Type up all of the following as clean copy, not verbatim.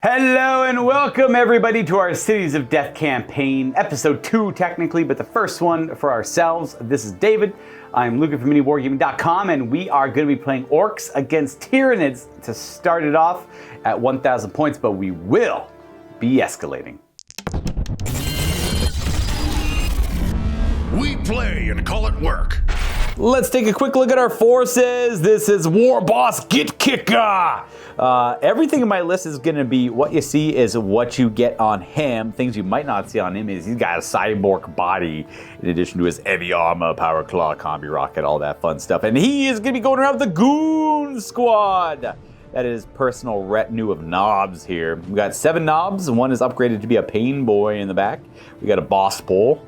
Hello and welcome everybody to our Cities of Death campaign, episode 2 technically, but the first one for ourselves. This is David. I'm Luka from MiniWarGaming.com, and we are going to be playing Orks against Tyranids to start it off at 1,000 points, but we will be escalating. We play and call it work. Let's take a quick look at our forces. This is War Boss Get Kicker. Everything in my list is going to be what you see is what you get on him. Things you might not see on him is he's got a cyborg body in addition to his heavy armor, power claw, combi rocket, all that fun stuff. And he is going to be going around with the Goon Squad. That is personal retinue of knobs here. We got 7 knobs, and one is upgraded to be a pain boy in the back. We got a boss pole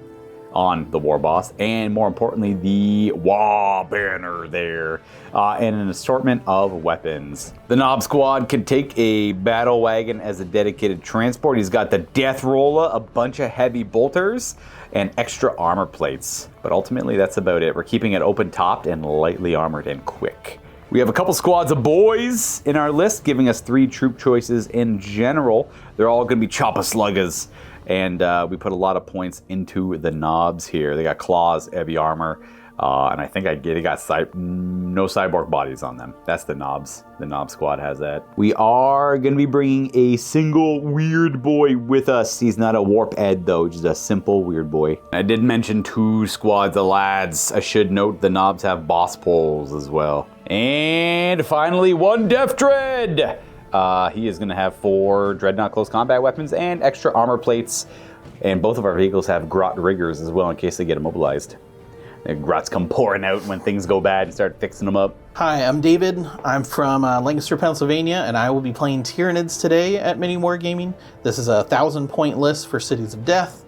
on the War Boss, and more importantly, the Wah banner there, and an assortment of weapons. The Knob Squad can take a battle wagon as a dedicated transport. He's got the Death Roller, a bunch of heavy bolters, and extra armor plates. But ultimately, that's about it. We're keeping it open-topped and lightly armored and quick. We have a couple squads of boys in our list, giving us 3 troop choices in general. They're all going to be chopper sluggers. And we put a lot of points into the knobs here. They got claws, heavy armor, and I think they got no cyborg bodies on them. That's the knobs. The knob squad has that. We are going to be bringing a single weird boy with us. He's not a warp ed though, just a simple weird boy. I did mention 2 squads of lads. I should note the knobs have boss poles as well. And finally, 1 Death Dread. He is going to have 4 Dreadnought close combat weapons and extra armor plates. And both of our vehicles have grot riggers as well in case they get immobilized. The grots come pouring out when things go bad and start fixing them up. Hi, I'm David. I'm from Lancaster, Pennsylvania, and I will be playing Tyranids today at MiniWarGaming. This is a 1,000-point list for Cities of Death.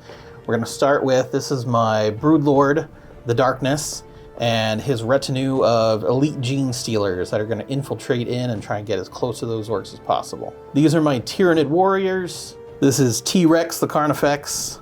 We're going to start with, this is my Broodlord, the Darkness, and his retinue of elite gene stealers that are going to infiltrate in and try and get as close to those orcs as possible. These are my Tyranid warriors. This is T-Rex, the Carnifex.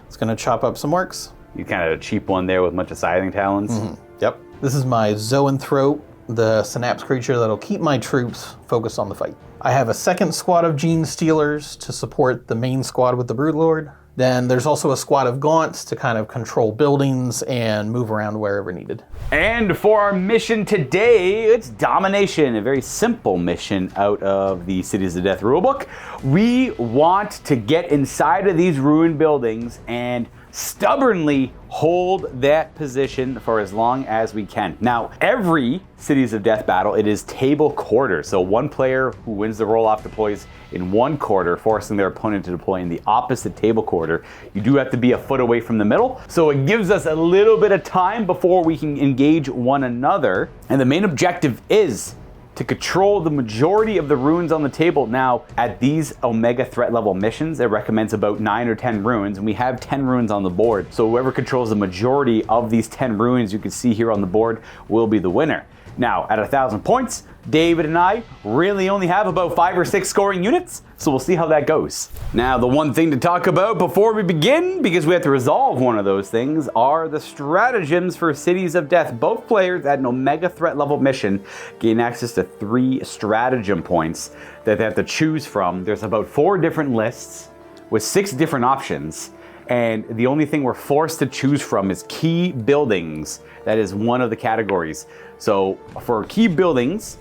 It's going to chop up some orcs. You kind of a cheap one there with a bunch of scything talons. Mm-hmm. Yep. This is my Zoanthrope, the synapse creature that'll keep my troops focused on the fight. I have a second squad of gene stealers to support the main squad with the Broodlord. Then there's also a squad of Gaunts to kind of control buildings and move around wherever needed. And for our mission today, it's domination, a very simple mission out of the Cities of Death rulebook. We want to get inside of these ruined buildings and stubbornly hold that position for as long as we can. Now, every Cities of Death battle, it is table quarter. So one player who wins the roll-off deploys in one quarter, forcing their opponent to deploy in the opposite table quarter. You do have to be a foot away from the middle. So it gives us a little bit of time before we can engage one another. And the main objective is to control the majority of the runes on the table. Now, at these Omega threat level missions, it recommends about 9 or 10 runes, and we have 10 runes on the board. So whoever controls the majority of these 10 runes you can see here on the board will be the winner. Now, at 1,000 points, David and I really only have about 5 or 6 scoring units, so we'll see how that goes. Now, the one thing to talk about before we begin, because we have to resolve one of those things, are the stratagems for Cities of Death. Both players at an Omega threat level mission gain access to 3 stratagem points that they have to choose from. There's about 4 different lists with 6 different options. And the only thing we're forced to choose from is key buildings. That is one of the categories. So for key buildings,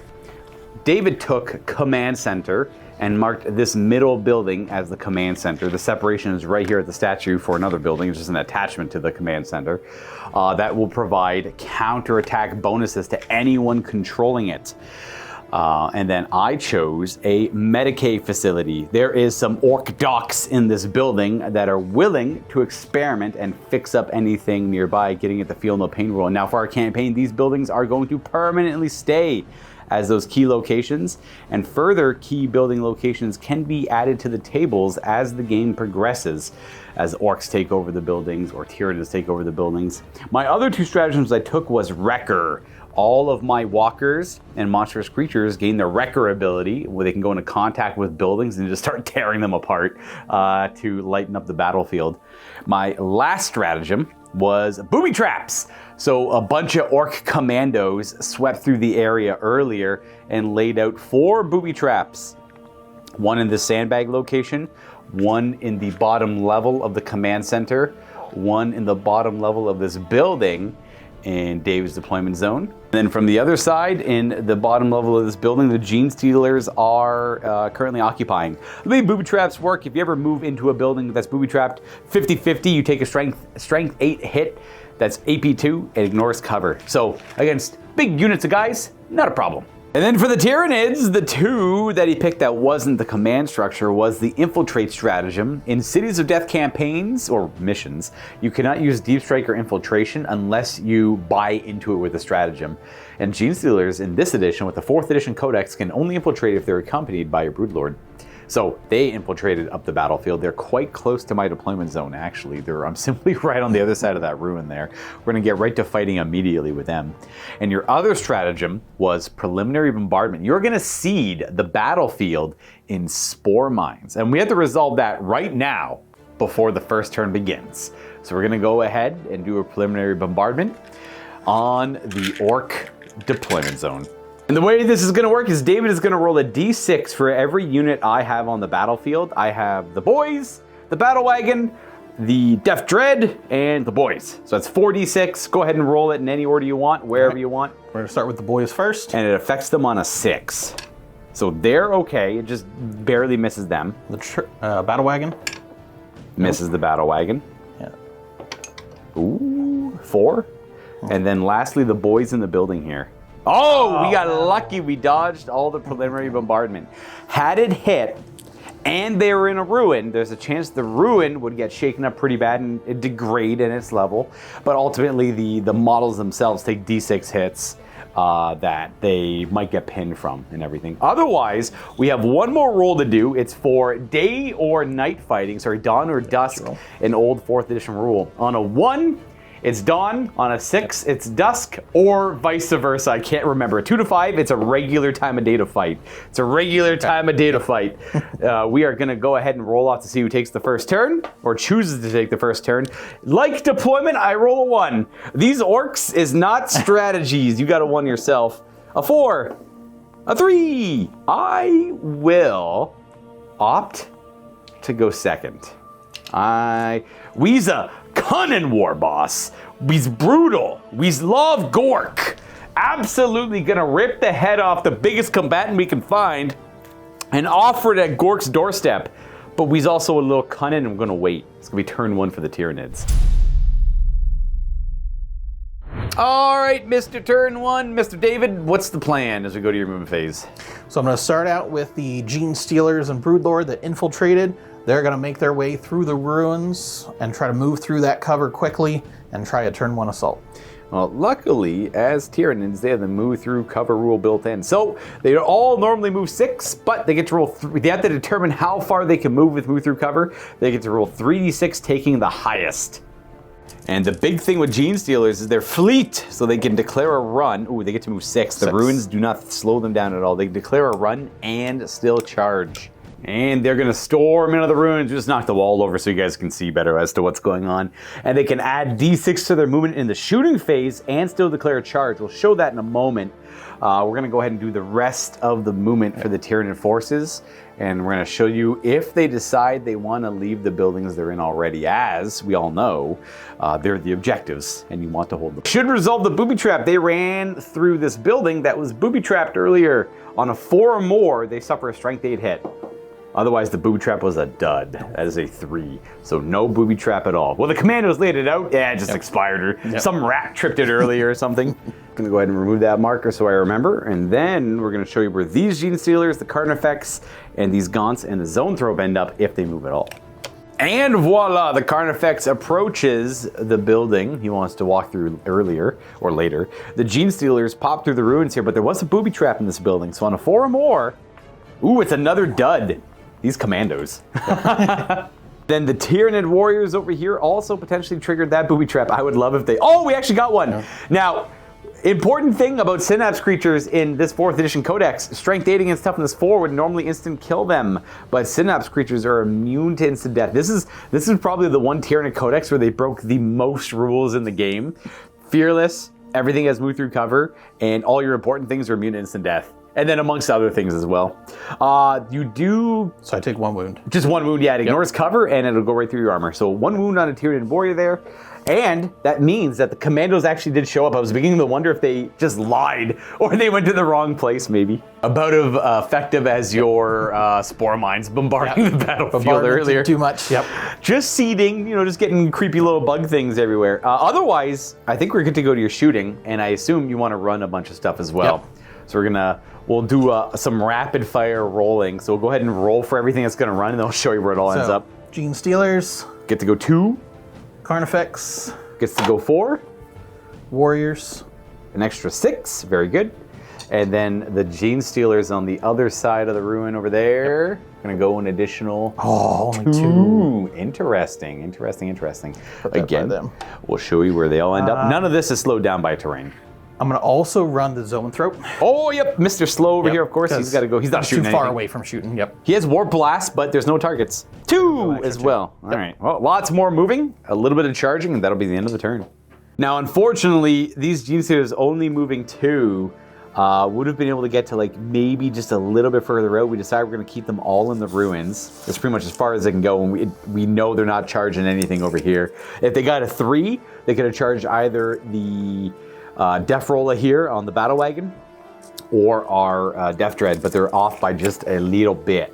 David took command center and marked this middle building as the command center. The separation is right here at the statue for another building. It's just an attachment to the command center. That will provide counterattack bonuses to anyone controlling it. And then I chose a Medicaid facility. There is some orc docs in this building that are willing to experiment and fix up anything nearby, getting at the Feel No Pain rule. And now for our campaign, these buildings are going to permanently stay as those key locations, and further key building locations can be added to the tables as the game progresses, as orcs take over the buildings or Tyranids take over the buildings. My other 2 stratagems I took was Wrecker. All of my walkers and monstrous creatures gain the Wrecker ability, where they can go into contact with buildings and just start tearing them apart to lighten up the battlefield. My last stratagem was booby traps. So a bunch of orc commandos swept through the area earlier and laid out 4 booby traps one in the sandbag location, one in the bottom level of the command center, one in the bottom level of this building in Dave's deployment zone. Then from the other side, in the bottom level of this building, the Gene Stealers are currently occupying. The way booby traps work, if you ever move into a building that's booby trapped, 50-50, you take a strength 8 hit, that's AP2, it ignores cover. So against big units of guys, not a problem. And then for the Tyranids, the two that he picked that wasn't the command structure was the infiltrate stratagem. In Cities of Death campaigns, or missions, you cannot use deep strike or infiltration unless you buy into it with a stratagem. And Gene Stealers in this edition with the 4th edition codex can only infiltrate if they're accompanied by a Broodlord. So they infiltrated up the battlefield. They're quite close to my deployment zone, actually. I'm simply right on the other side of that ruin there. We're going to get right to fighting immediately with them. And your other stratagem was preliminary bombardment. You're going to seed the battlefield in spore mines. And we have to resolve that right now before the first turn begins. So we're going to go ahead and do a preliminary bombardment on the Ork deployment zone. And the way this is going to work is David is going to roll a d6 for every unit I have on the battlefield. I have the boys, the battle wagon, the Death Dread, and the boys. So that's 4d6. Go ahead and roll it in any order you want, wherever you want. We're going to start with the boys first. And it affects them on a 6. So they're okay. It just barely misses them. The battle wagon. Misses the battle wagon. Yeah. Ooh, 4. And then lastly, the boys in the building here. Oh, we got lucky. We dodged all the preliminary bombardment. Had it hit and they were in a ruin, there's a chance the ruin would get shaken up pretty bad and degrade in its level. But ultimately, the models themselves take d6 hits that they might get pinned from and everything. Otherwise, we have one more roll to do. It's for day or night fighting. Sorry, dawn or dusk, an old 4th edition rule. On a 1, it's dawn. On a 6, it's dusk, or vice versa. I can't remember. 2 to 5, it's a regular time of day to fight. It's a regular time of day to fight. We are going to go ahead and roll off to see who takes the first turn, or chooses to take the first turn. Like deployment, I roll a 1. These Orks is not strategies. You got a 1 yourself. A 4. A 3. I will opt to go second. We's a cunning war boss. We's brutal. We's love Gork. Absolutely gonna rip the head off the biggest combatant we can find and offer it at Gork's doorstep. But we's also a little cunning and we're gonna wait. It's gonna be turn 1 for the Tyranids. All right, Mr. Turn 1, Mr. David, what's the plan as we go to your movement phase? So I'm going to start out with the Gene Stealers and Broodlord that infiltrated. They're going to make their way through the ruins and try to move through that cover quickly and try a turn 1 assault. Well, luckily, as Tyranids, they have the move through cover rule built in. So they all normally move 6, but they get to roll 3. They have to determine how far they can move with move through cover. They get to roll 3d6, taking the highest. And the big thing with Gene Stealers is they're fleet, so they can declare a run. Ooh, they get to move 6. The ruins do not slow them down at all. They declare a run and still charge. And they're going to storm into the ruins, just knock the wall over so you guys can see better as to what's going on. And they can add d6 to their movement in the shooting phase and still declare a charge. We'll show that in a moment. We're going to go ahead and do the rest of the movement for the Tyranid forces. And we're going to show you if they decide they want to leave the buildings they're in already. As we all know, they're the objectives and you want to hold them. Should resolve the booby trap. They ran through this building that was booby trapped earlier. On a 4 or more, they suffer a strength 8 hit. Otherwise, the booby trap was a dud. That is a 3. So no booby trap at all. Well, the commandos laid it out. Yeah, it just expired. Or some rat tripped it earlier or something. I'm going to go ahead and remove that marker so I remember. And then we're going to show you where these Gene Stealers, the Carnifex, and these Gaunts and the Zone Thrope end up if they move at all. And voila, the Carnifex approaches the building he wants to walk through earlier or later. The Gene Stealers pop through the ruins here, but there was a booby trap in this building. So on a 4 or more, ooh, it's another dud. These commandos. Then the Tyranid warriors over here also potentially triggered that booby trap. I would love if they... Oh, we actually got one. Yeah. Now, important thing about Synapse creatures in this 4th edition codex, strength 8 against toughness 4 would normally instant kill them, but Synapse creatures are immune to instant death. This is probably the one Tyranid codex where they broke the most rules in the game. Fearless, everything has moved through cover, and all your important things are immune to instant death. And then amongst other things as well. You do... So I take 1 wound. Just 1 wound, yeah. It ignores cover, and it'll go right through your armor. So 1 wound on a Tyranid warrior there. And that means that the commandos actually did show up. I was beginning to wonder if they just lied, or they went to the wrong place, maybe. About as effective as your spore mines bombarding the battlefield earlier. Too much, yep. Just seeding, just getting creepy little bug things everywhere. Otherwise, I think we're good to go to your shooting, and I assume you want to run a bunch of stuff as well. Yep. So we'll do some rapid fire rolling. So we'll go ahead and roll for everything that's going to run, and then I'll show you where it all ends up. Gene Stealers. Get to go 2. Carnifex. Gets to go 4. Warriors. An extra 6. Very good. And then the Gene Stealers on the other side of the ruin over there. Yep. Going to go an additional only 2. Interesting. Again, we'll show you where they all end up. None of this is slowed down by terrain. I'm going to also run the Zoanthrope. Oh, yep. Mr. Slow over here, of course. He's got to go. He's not shooting too far anything. away from shooting, yep. He has Warp Blast, but there's no targets. 2 as well. All right. Well, lots more moving, a little bit of charging, and that'll be the end of the turn. Now, unfortunately, these Gene Stealers only moving 2 would have been able to get to maybe just a little bit further out. We decided we're going to keep them all in the ruins. That's pretty much as far as they can go, and we know they're not charging anything over here. If they got a 3, they could have charged either the Death Roller here on the Battle Wagon or our Death Dread, but they're off by just a little bit.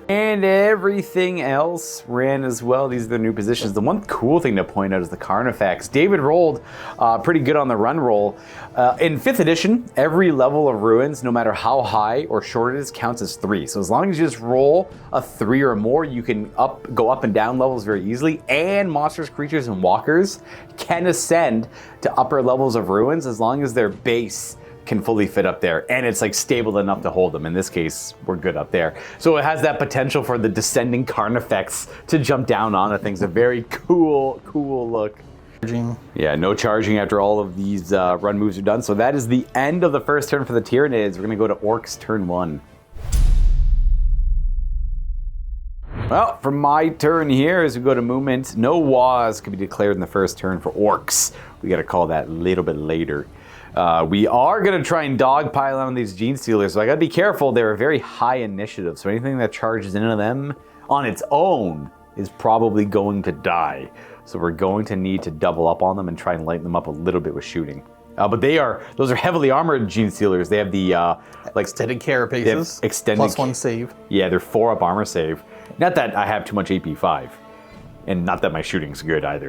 And everything else ran as well. These are the new positions. The one cool thing to point out is the Carnifex. David rolled pretty good on the run roll. In 5th edition, every level of ruins, no matter how high or short it is, counts as 3. So as long as you just roll a 3 or more, you can go up and down levels very easily. And monsters, creatures, and walkers can ascend to upper levels of ruins as long as their base can fully fit up there, and it's stable enough to hold them. In this case, we're good up there. So it has that potential for the descending Carnifex to jump down onto things. A very cool look. Yeah, no charging after all of these run moves are done. So that is the end of the first turn for the Tyranids. We're gonna go to Orks turn 1. Well, for my turn here, as we go to movement, no Waz can be declared in the first turn for Orks. We gotta call that a little bit later. We are going to try and dogpile on these Gene Stealers, so I got to be careful. They're a very high initiative, so anything that charges into them on its own is probably going to die. So we're going to need to double up on them and try and lighten them up a little bit with shooting. But those are heavily armored Gene Stealers. They have the extended carapaces, plus 1 save. Yeah, they're 4-up armor save. Not that I have too much AP 5. And not that my shooting's good either.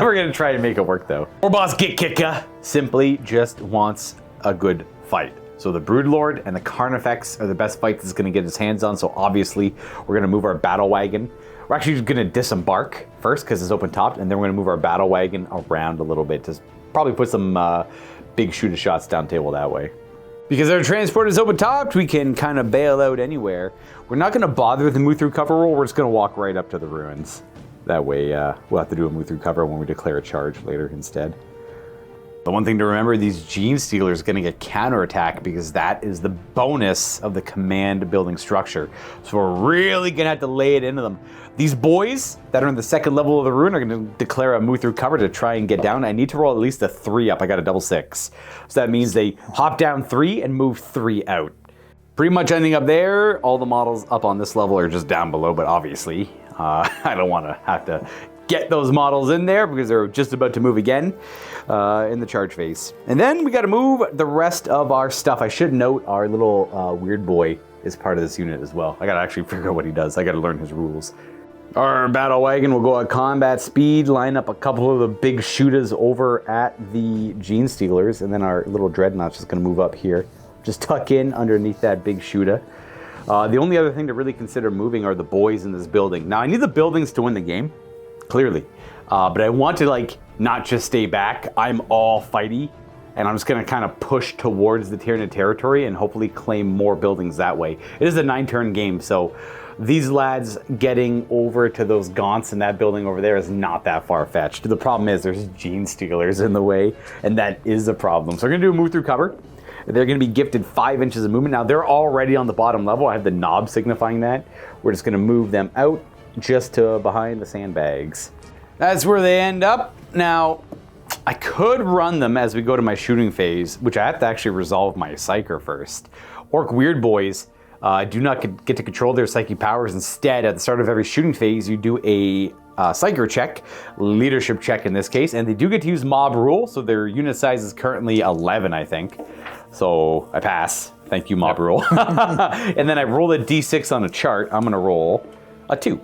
We're going to try and make it work, though. Our boss, Git Kitka, simply just wants a good fight. So the Broodlord and the Carnifex are the best fights he's going to get his hands on. So obviously, we're going to move our Battle Wagon. We're actually going to disembark first because it's open topped, and then we're going to move our Battle Wagon around a little bit to probably put some big shooter shots down table that way. Because our transport is open topped, we can kind of bail out anywhere. We're not going to bother with the move through cover roll. We're just going to walk right up to the ruins. That way, we'll have to do a move through cover when we declare a charge later instead. The one thing to remember, these Gene Stealers are going to get counterattack because that is the bonus of the command building structure. So we're really going to have to lay it into them. These boys that are in the 2nd level of the ruin are going to declare a move through cover to try and get down. I need to roll at least a 3 up. I got a double 6. So that means they hop down 3 and move 3 out. Pretty much ending up there. All the models up on this level are just down below, but obviously I don't want to have to get those models in there because they're just about to move again in the charge phase. And then we got to move the rest of our stuff. I should note our little weird boy is part of this unit as well. I got to actually figure out what he does. I got to learn his rules. Our Battle Wagon will go at combat speed, line up a couple of the big shooters over at the Gene Stealers, and then our little Dreadnought's just going to move up here. Just tuck in underneath that big shooter. The only other thing to really consider moving are the boys in this building. Now, I need the buildings to win the game, clearly. But I want to, not just stay back. I'm all fighty, and I'm just going to kind of push towards the Tyranid territory and hopefully claim more buildings that way. It is a 9-turn game, so these lads getting over to those gaunts in that building over there is not that far-fetched. The problem is there's Gene Stealers in the way, and that is a problem. So we're going to do a move through cover. They're going to be gifted 5 inches of movement. Now, they're already on the bottom level. I have the knob signifying that. We're just going to move them out just to behind the sandbags. That's where they end up. Now, I could run them as we go to my shooting phase, which I have to actually resolve my Psyker first. Orc Weird Boys do not get to control their psychic powers. Instead, at the start of every shooting phase, you do a psycho check, leadership check in this case, and they do get to use mob rule, so their unit size is currently 11, I think. So I pass. Thank you, mob rule. And then I roll a d6 on a chart. I'm going to roll a 2.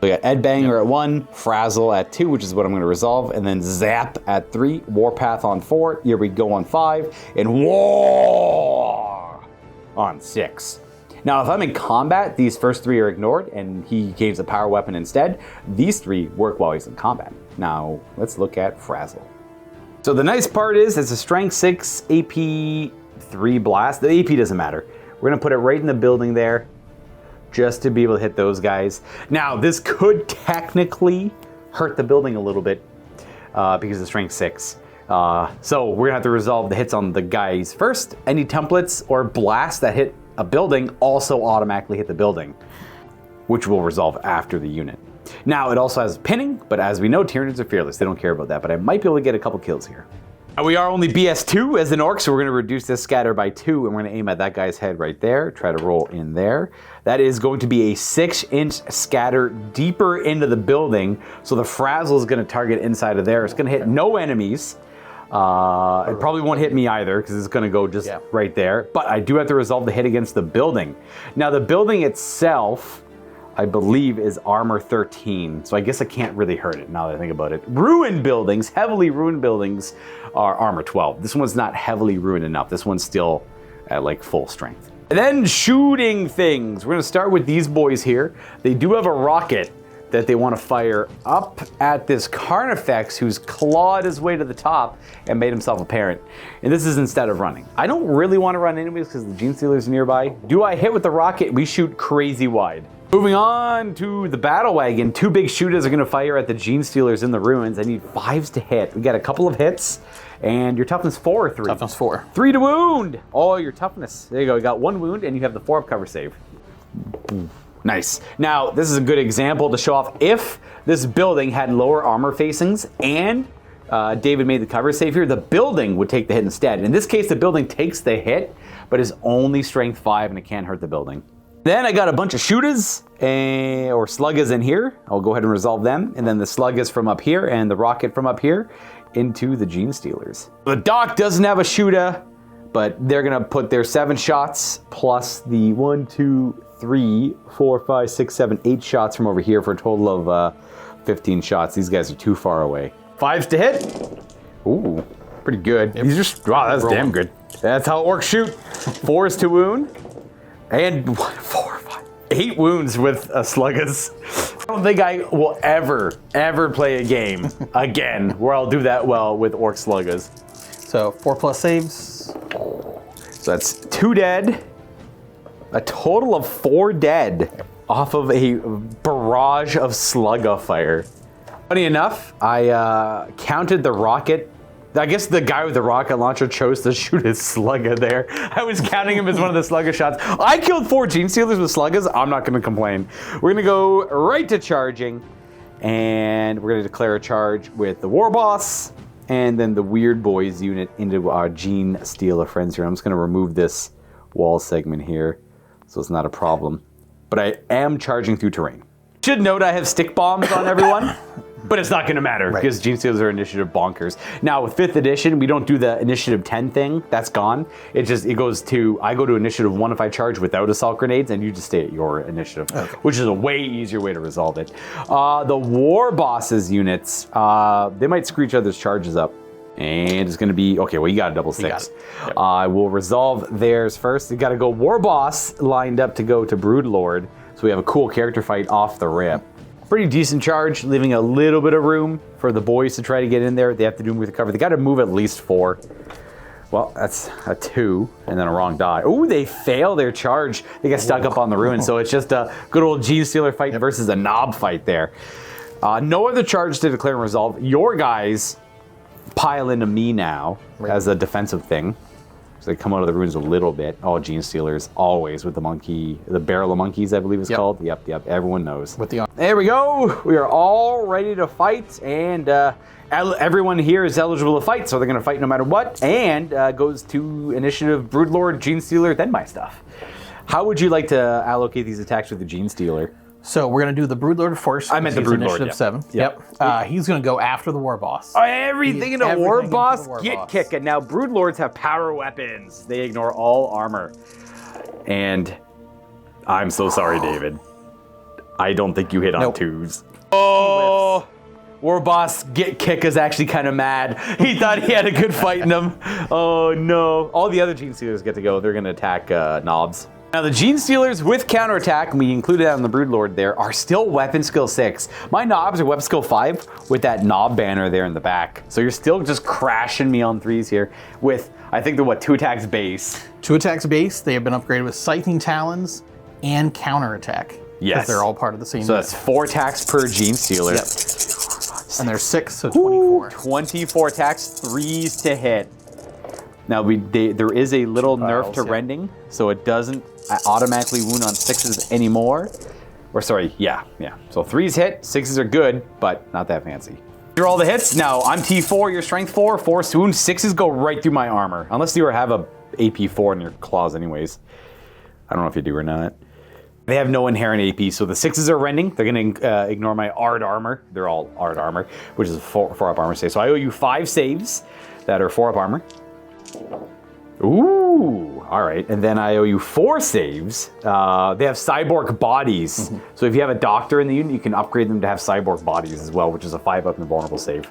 We got Ed Banger at 1, Frazzle at 2, which is what I'm going to resolve, and then Zap at 3, Warpath on 4, Here We Go on 5, and War on 6. Now, if I'm in combat, these first 3 are ignored, and he gains a power weapon instead. These 3 work while he's in combat. Now, let's look at Frazzle. So the nice part is, it's a Strength 6 AP 3 blast. The AP doesn't matter. We're going to put it right in the building there, just to be able to hit those guys. Now, this could technically hurt the building a little bit because of Strength 6. So we're going to have to resolve the hits on the guys first. Any templates or blasts that hit a building also automatically hit the building, which we'll resolve after the unit. Now, it also has pinning, but as we know, Tyranids are fearless. They don't care about that, but I might be able to get a couple kills here. We are only BS2 as an Orc, so we're going to reduce this scatter by 2, and we're going to aim at that guy's head right there. Try to roll in there. That is going to be a 6-inch scatter deeper into the building, so the Frazzle is going to target inside of there. It's going to hit no enemies. It probably won't hit me either, because it's going to go just right there. But I do have to resolve the hit against the building. Now, the building itself, I believe, is armor 13, so I guess I can't really hurt it now that I think about it. Ruined buildings, heavily ruined buildings, are armor 12. This one's not heavily ruined enough. This one's still at like full strength. And then shooting things. We're gonna start with these boys here. They do have a rocket that they want to fire up at this Carnifex who's clawed his way to the top and made himself apparent. And this is instead of running. I don't really want to run anyways because the Gene Stealer's nearby. Do I hit with the rocket? We shoot crazy wide. Moving on to the Battle Wagon. 2 big shooters are going to fire at the Gene Stealers in the ruins. I need 5s to hit. We got a couple of hits. And your toughness 4 or 3? Toughness 4. 3 to wound. Oh, your toughness. There you go. You got 1 wound and you have the 4 up cover save. Nice. Now, this is a good example to show off if this building had lower armor facings and David made the cover save here, the building would take the hit instead. In this case, the building takes the hit, but is only strength 5 and it can't hurt the building. Then I got a bunch of shooters or sluggas in here. I'll go ahead and resolve them. And then the sluggas from up here and the rocket from up here into the Gene Stealers. The Doc doesn't have a shooter, but they're gonna put their 7 shots plus the 1, 2, 3, 4, 5, 6, 7, 8 shots from over here for a total of 15 shots. These guys are too far away. 5s to hit. Ooh, pretty good. Yep. These are, wow, that's damn good. That's how Orcs shoot. 4s to wound. And 4, 5, 8 wounds with a Sluggas. I don't think I will ever play a game again where I'll do that well with Orc Sluggas. So 4+ saves. So that's 2 dead. A total of 4 dead off of a barrage of Slugga fire. Funny enough, I counted the rocket. I guess the guy with the rocket launcher chose to shoot his Slugga there. I was counting him as one of the Slugga shots. I killed 4 Gene Stealers with Sluggas. I'm not going to complain. We're going to go right to charging. And we're going to declare a charge with the War Boss and then the Weird Boys unit into our Gene Stealer friends here. I'm just going to remove this wall segment here so it's not a problem. But I am charging through terrain. Should note I have stick bombs on everyone. But it's not going to matter because Gene Stealers are initiative bonkers. Now with 5th edition, we don't do the initiative 10 thing. That's gone. It goes to, I go to initiative 1 if I charge without assault grenades, and you just stay at your initiative, which is a way easier way to resolve it. The War Bosses units, they might screw each other's charges up. And it's going to be, okay, well, you got a double 6. Yep. I will resolve theirs first. You got to go War Boss lined up to go to Broodlord. So we have a cool character fight off the rip. Pretty decent charge, leaving a little bit of room for the boys to try to get in there. They have to do move the cover. They got to move at least 4. Well, that's a 2 and then a wrong die. Oh, they fail their charge. They get stuck up on the ruin. So it's just a good old Gene Stealer fight versus a knob fight there. No other charge to declare and resolve. Your guys pile into me now as a defensive thing. So they come out of the ruins a little bit. Oh, Gene Stealers, always with the monkey, the barrel of monkeys, I believe it's called. Yep, everyone knows. With the There we go. We are all ready to fight, and everyone here is eligible to fight, so they're going to fight no matter what, and goes to initiative Broodlord, Gene Stealer, then my stuff. How would you like to allocate these attacks with the Gene Stealer? So we're going to do the Broodlord first. I meant the Broodlord, initiative 7. Yep. He's going to go after the War Boss. Everything in a War Boss? Get kicking. Now, Broodlords have power weapons. They ignore all armor. And I'm so sorry, David. I don't think you hit on 2s. Oh, War Boss Get Kick is actually kind of mad. He thought he had a good fight in him. Oh, no. All the other Gene Stealers get to go. They're going to attack Knobs. Now, the Gene Stealers with counterattack, and we included that on the Broodlord there, are still weapon skill 6. My Knobs are weapon skill 5 with that knob banner there in the back. So you're still just crashing me on 3s here with, I think they're 2 attacks base. 2 attacks base. They have been upgraded with Scything Talons and counterattack. Yes. Because they're all part of the same So that's 4 attacks per Gene Stealer. Yep. And there's 6, so 24. 24 attacks, 3s to hit. Now, there is a little nerf to rending, so it doesn't automatically wound on 6s anymore. Or sorry, yeah. So 3s hit, 6s are good, but not that fancy. These are all the hits. Now, I'm T4, you're strength 4, 4 wound, 6s go right through my armor. Unless you have a AP 4 in your claws anyways. I don't know if you do or not. They have no inherent AP, so the 6s are rending. They're going to ignore my Ard armor. They're all Ard armor, which is a 4-up armor save. So I owe you 5 saves that are 4-up armor. Ooh, all right. And then I owe you 4 saves. They have cyborg bodies. So if you have a doctor in the unit, you can upgrade them to have cyborg bodies as well, which is a 5-up invulnerable save.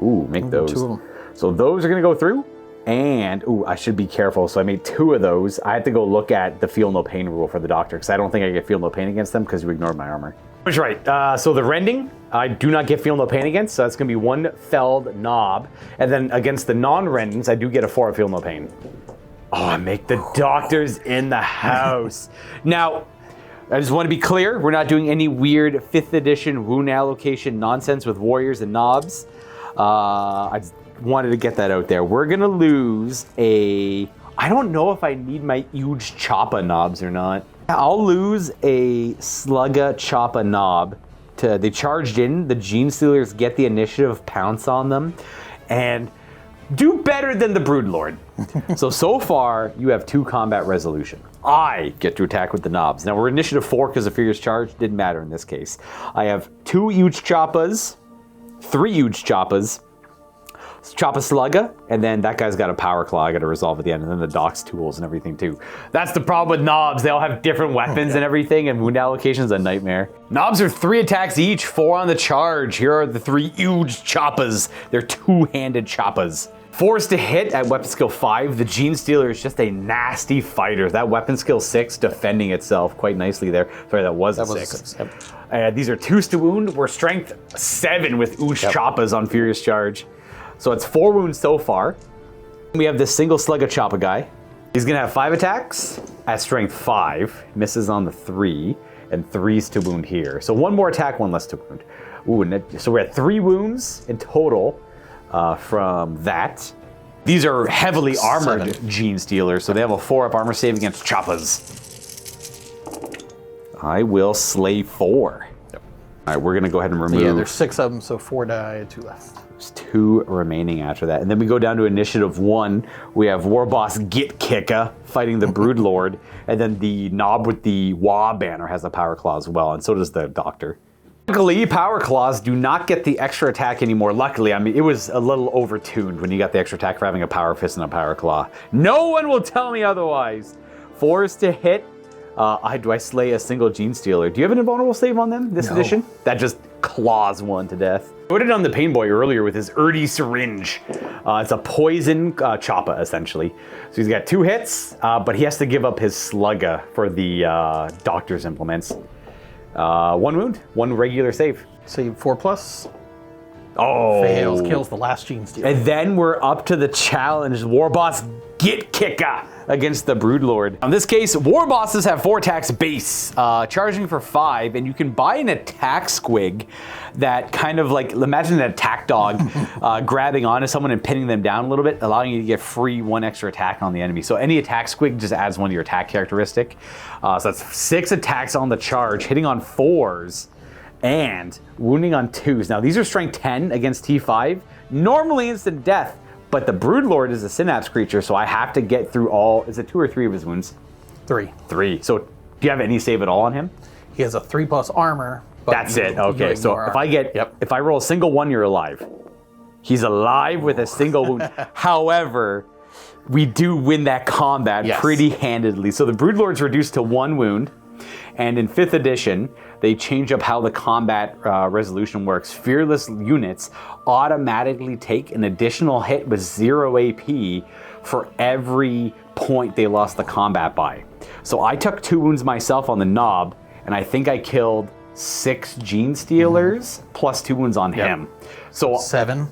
Ooh, make those. 2 of them. So those are going to go through. And, I should be careful. So I made 2 of those. I have to go look at the feel no pain rule for the doctor, because I don't think I get feel no pain against them because you ignored my armor. That's right. So the rending, I do not get feel no pain against, so that's going to be 1 felled knob. And then against the non-rendings, I do get a 4 feel no pain. Oh, I make the doctors in the house. Now, I just want to be clear, we're not doing any weird 5th edition wound allocation nonsense with warriors and knobs. I just wanted to get that out there. We're going to lose I don't know if I need my huge Choppa knobs or not. I'll lose a Slugga Choppa knob. They charged in, the Gene Stealers get the initiative, pounce on them, and do better than the Broodlord. So far, you have 2 combat resolution. I get to attack with the knobs. Now, we're initiative 4 because of Furious Charge. Didn't matter in this case. I have 2 huge Choppas, 3 huge Choppas, Choppa Slugga, and then that guy's got a Power Claw I got to resolve at the end, and then the Doc's tools and everything too. That's the problem with knobs. They all have different weapons and everything, and wound allocation is a nightmare. Knobs are 3 attacks each, 4 on the charge. Here are the 3 huge Choppas. They're 2-handed Choppas. 4s to hit at weapon skill 5. The Gene Stealer is just a nasty fighter. That weapon skill 6 defending itself quite nicely there. Sorry, that was a 6. Yep. These are 2s to wound. We're strength 7 with Oosh Choppas on Furious Charge. So it's 4 wounds so far. We have this single Slugga Choppa guy. He's going to have 5 attacks at strength 5. Misses on the 3. And 3s to wound here. So 1 more attack, 1 less to wound. Ooh, so we're at 3 wounds in total from that. These are heavily armored Gene Stealers, so they have a 4-up armor save against Choppas. I will slay 4. Yep. All right, we're going to go ahead and remove... So yeah, there's 6 of them, so 4 die, 2 left. There's 2 remaining after that. And then we go down to initiative 1. We have War Boss Get Kicka fighting the Broodlord. And then the knob with the Wah banner has a Power Claw as well, and so does the Doctor. Luckily, Power Claws do not get the extra attack anymore. Luckily, I mean, it was a little overtuned when you got the extra attack for having a Power Fist and a Power Claw. No one will tell me otherwise. 4s to hit. Do I slay a single Gene Stealer? Do you have an invulnerable save on them this edition? That just claws 1 to death. I put it on the Pain Boy earlier with his Erdy Syringe. It's a poison Choppa, essentially. So he's got 2 hits, but he has to give up his Slugga for the Doctor's implements. 1 wound, 1 regular save. Save 4+. Oh. Fails, kills the last Gene Stealer. And then we're up to the challenge. War Boss Get Kicka. against the Broodlord. In this case, war bosses have 4 attacks base, charging for 5, and you can buy an attack squig that kind of like, imagine an attack dog grabbing onto someone and pinning them down a little bit, allowing you to get free 1 extra attack on the enemy. So any attack squig just adds 1 to your attack characteristic. So that's 6 attacks on the charge, hitting on 4s, and wounding on 2s. Now these are strength 10 against T5, normally instant death, but the Broodlord is a synapse creature, so I have to get through all, is it 2 or 3 of his wounds? 3. 3. So do you have any save at all on him? He has a 3+ armor. But that's it. Okay, so if I get, if I roll a single 1, you're alive. He's alive with a single wound. However, we do win that combat pretty handedly. So the Broodlord's reduced to 1 wound, and in 5th edition, they change up how the combat resolution works. Fearless units automatically take an additional hit with 0 AP for every point they lost the combat by. So I took 2 wounds myself on the knob, and I think I killed 6 Gene Stealers plus 2 wounds on him. So 7.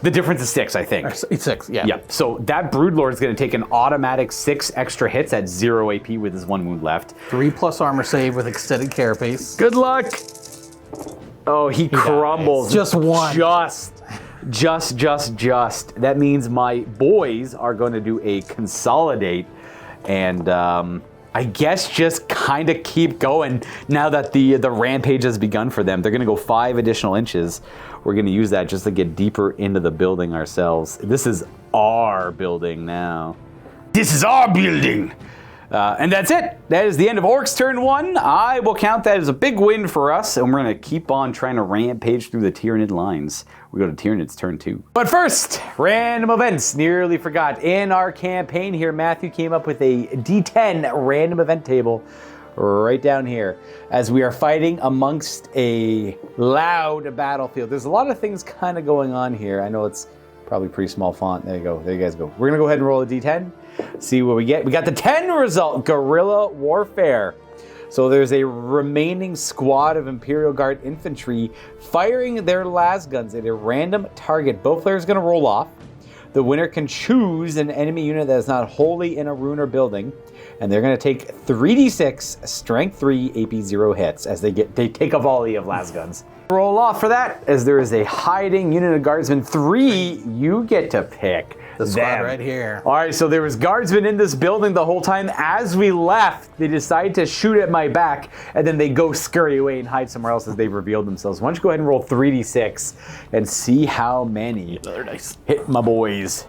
The difference is 6, I think. 6, yeah. Yep. So that Broodlord is going to take an automatic 6 extra hits at 0 AP with his 1 wound left. 3+ armor save with extended carapace. Good luck. Oh, he crumbles. Just 1. Just. That means my boys are going to do a consolidate, and I guess just kind of keep going now that the rampage has begun for them. They're going to go 5 additional inches. We're going to use that just to get deeper into the building ourselves. This is our building now. This is our building. And that's it. That is the end of Orks turn 1. I will count that as a big win for us, and we're going to keep on trying to rampage through the Tyranid lines. We go to Tyranids turn 2. But first, random events. Nearly forgot. In our campaign here, Matthew came up with a D10 random event table right down here as we are fighting amongst a loud battlefield. There's a lot of things kind of going on here. I know it's probably pretty small font. There you go. There you guys go. We're going to go ahead and roll a D10. See what we get. We got the 10 result, guerrilla warfare. So there's a remaining squad of Imperial Guard infantry firing their las guns at a random target. Both players are going to roll off. The winner can choose an enemy unit that is not wholly in a rune or building, and they're going to take 3d6 strength 3 AP 0 hits as they take a volley of las guns. Roll off for that, as there is a hiding unit of guardsmen. 3, you get to pick the squad right here. All right, so there was guardsmen in this building the whole time. As we left, they decide to shoot at my back, and then they go scurry away and hide somewhere else as they've revealed themselves. Why don't you go ahead and roll 3d6 and see how many hit my boys.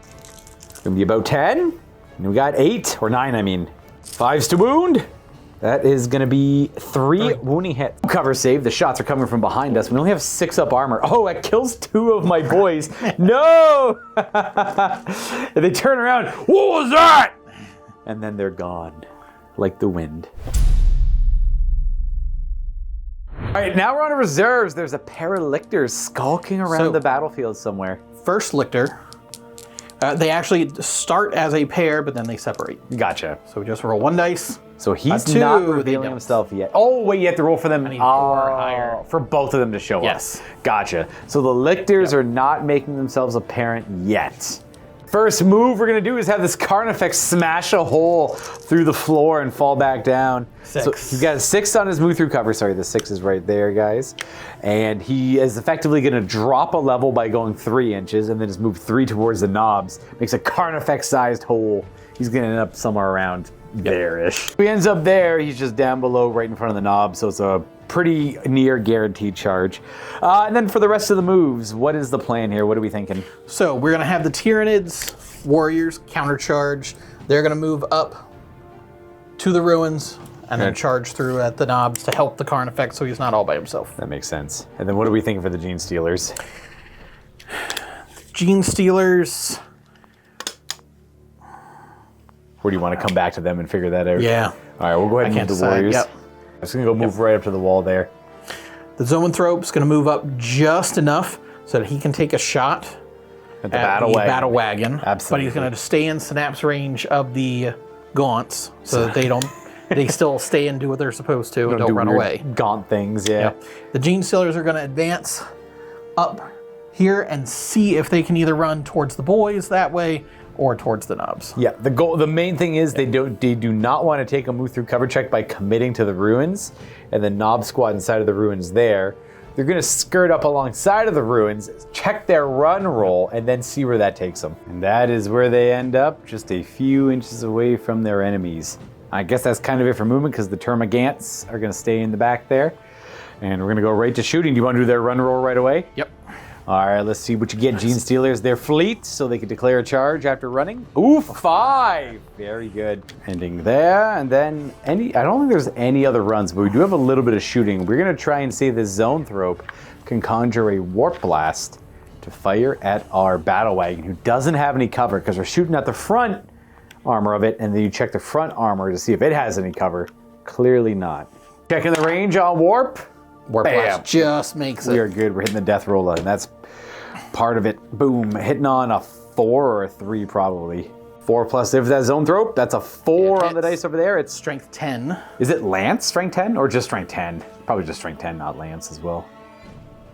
It's gonna be about 10. And we got 8, or 9, I mean. 5s to wound. That is going to be 3 wounding hits. Cover save. The shots are coming from behind us. We only have 6 up armor. Oh, that kills 2 of my boys. No! And they turn around. What was that? And then they're gone, like the wind. All right, now we're on reserves. There's a pair of lictors skulking around the battlefield somewhere. First lictor. They actually start as a pair, but then they separate. Gotcha. So we just roll 1 dice. So he's not revealing himself yet. Oh, wait, you have to roll for them. I need 4 higher. For both of them to show up. Yes. Gotcha. So the lictors are not making themselves apparent yet. First move we're going to do is have this Carnifex smash a hole through the floor and fall back down. 6. So he's got a 6 on his move through cover. Sorry, the 6 is right there, guys. And he is effectively going to drop a level by going 3 inches and then just move 3 towards the knobs. Makes a Carnifex-sized hole. He's going to end up somewhere around there-ish. If he ends up there, he's just down below right in front of the knob, so it's a pretty near guaranteed charge. And then for the rest of the moves, what is the plan here? What are we thinking? So we're going to have the Tyranids, warriors, countercharge. They're going to move up to the ruins and then charge through at the knobs to help the Carnifex so he's not all by himself. That makes sense. And then what are we thinking for the Gene Stealers? Gene Stealers. Or do you want to come back to them and figure that out? Yeah. All right, we'll go ahead and move the warriors. Yep. I'm just going to go move right up to the wall there. The Zoanthrope's going to move up just enough so that he can take a shot at the battle wagon. Absolutely. But he's going to stay in synapse range of the gaunts so that they still stay and do what they're supposed to and don't run away. Gaunt things, yeah. The Gene Stealers are going to advance up here and see if they can either run towards the boys that way or towards the knobs. Yeah, the main thing is they do not want to take a move through cover check by committing to the ruins, and the knob squad inside of the ruins there. They're going to skirt up alongside of the ruins, check their run roll, and then see where that takes them. And that is where they end up, just a few inches away from their enemies. I guess that's kind of it for movement because the Termagants are going to stay in the back there. And we're going to go right to shooting. Do you want to do their run roll right away? Yep. All right, let's see what you get, Gene Stealers. They're fleet, so they can declare a charge after running. Ooh, 5! Very good. Ending there, and then I don't think there's any other runs, but we do have a little bit of shooting. We're gonna try and see if this Zone Thrope can conjure a Warp Blast to fire at our Battle Wagon, who doesn't have any cover, because we're shooting at the front armor of it, and then you check the front armor to see if it has any cover. Clearly not. Checking the range on Warp. Warp Blast just makes it. We are good. We're hitting the death roll, and that's part of it. Boom. Hitting on a 4 or a 3, probably. 4 plus, if that Zone Thrope, that's a 4 on the dice over there. It's Strength 10. Is it Lance, Strength 10, or just Strength 10? Probably just Strength 10, not Lance as well.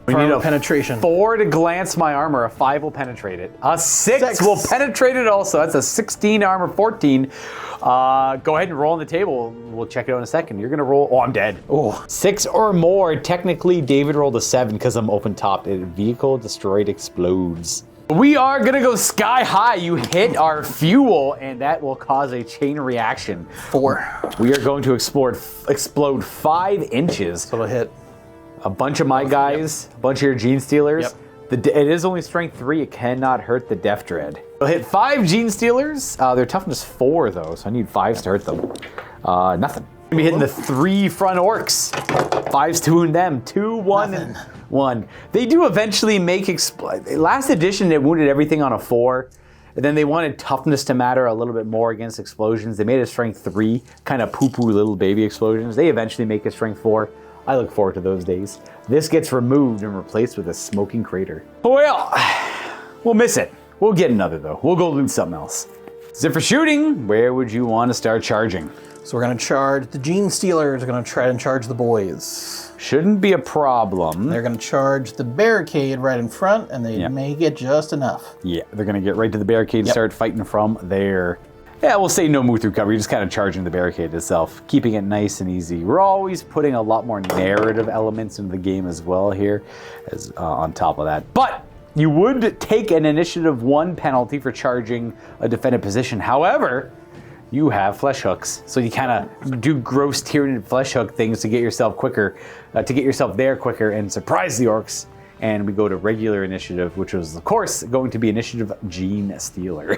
We need a penetration. 4 to glance my armor. A 5 will penetrate it. A 6 will penetrate it also. That's a 16 armor, 14. Go ahead and roll on the table. We'll check it out in a second. You're going to roll. Oh, I'm dead. Oh. 6 or more. Technically, David rolled a 7 because I'm open top. Vehicle destroyed explodes. We are going to go sky high. You hit our fuel, and that will cause a chain reaction. 4. We are going to explode 5 inches. So it'll hit a bunch of my guys, a bunch of your Gene Stealers. Yep. It is only strength 3. It cannot hurt the Death Dread. It'll hit 5 Gene Stealers. Their toughness 4 though, so I need 5s to hurt them. Nothing. Gonna be hitting the 3 front Orks. 5s to wound them. 2, 1, and 1. They do eventually make last edition they wounded everything on a 4. And then they wanted toughness to matter a little bit more against explosions. They made a strength 3, kind of poo-poo little baby explosions. They eventually make a strength 4. I look forward to those days. This gets removed and replaced with a smoking crater. Well, we'll miss it. We'll get another though. We'll go loot something else. So for shooting, where would you want to start charging? So we're going to charge the Gene Stealers. Are going to try and charge the boys. Shouldn't be a problem. They're going to charge the barricade right in front, and they may get just enough. Yeah, they're going to get right to the barricade and start fighting from there. Yeah, we'll say no move through cover. You're just kind of charging the barricade itself, keeping it nice and easy. We're always putting a lot more narrative elements into the game as well here, as on top of that. But you would take an initiative 1 penalty for charging a defended position. However, you have flesh hooks, so you kind of do gross Tyranid flesh hook things to get yourself quicker, to get yourself there quicker and surprise the Orks. And we go to regular initiative, which was, of course, going to be initiative Gene Stealer.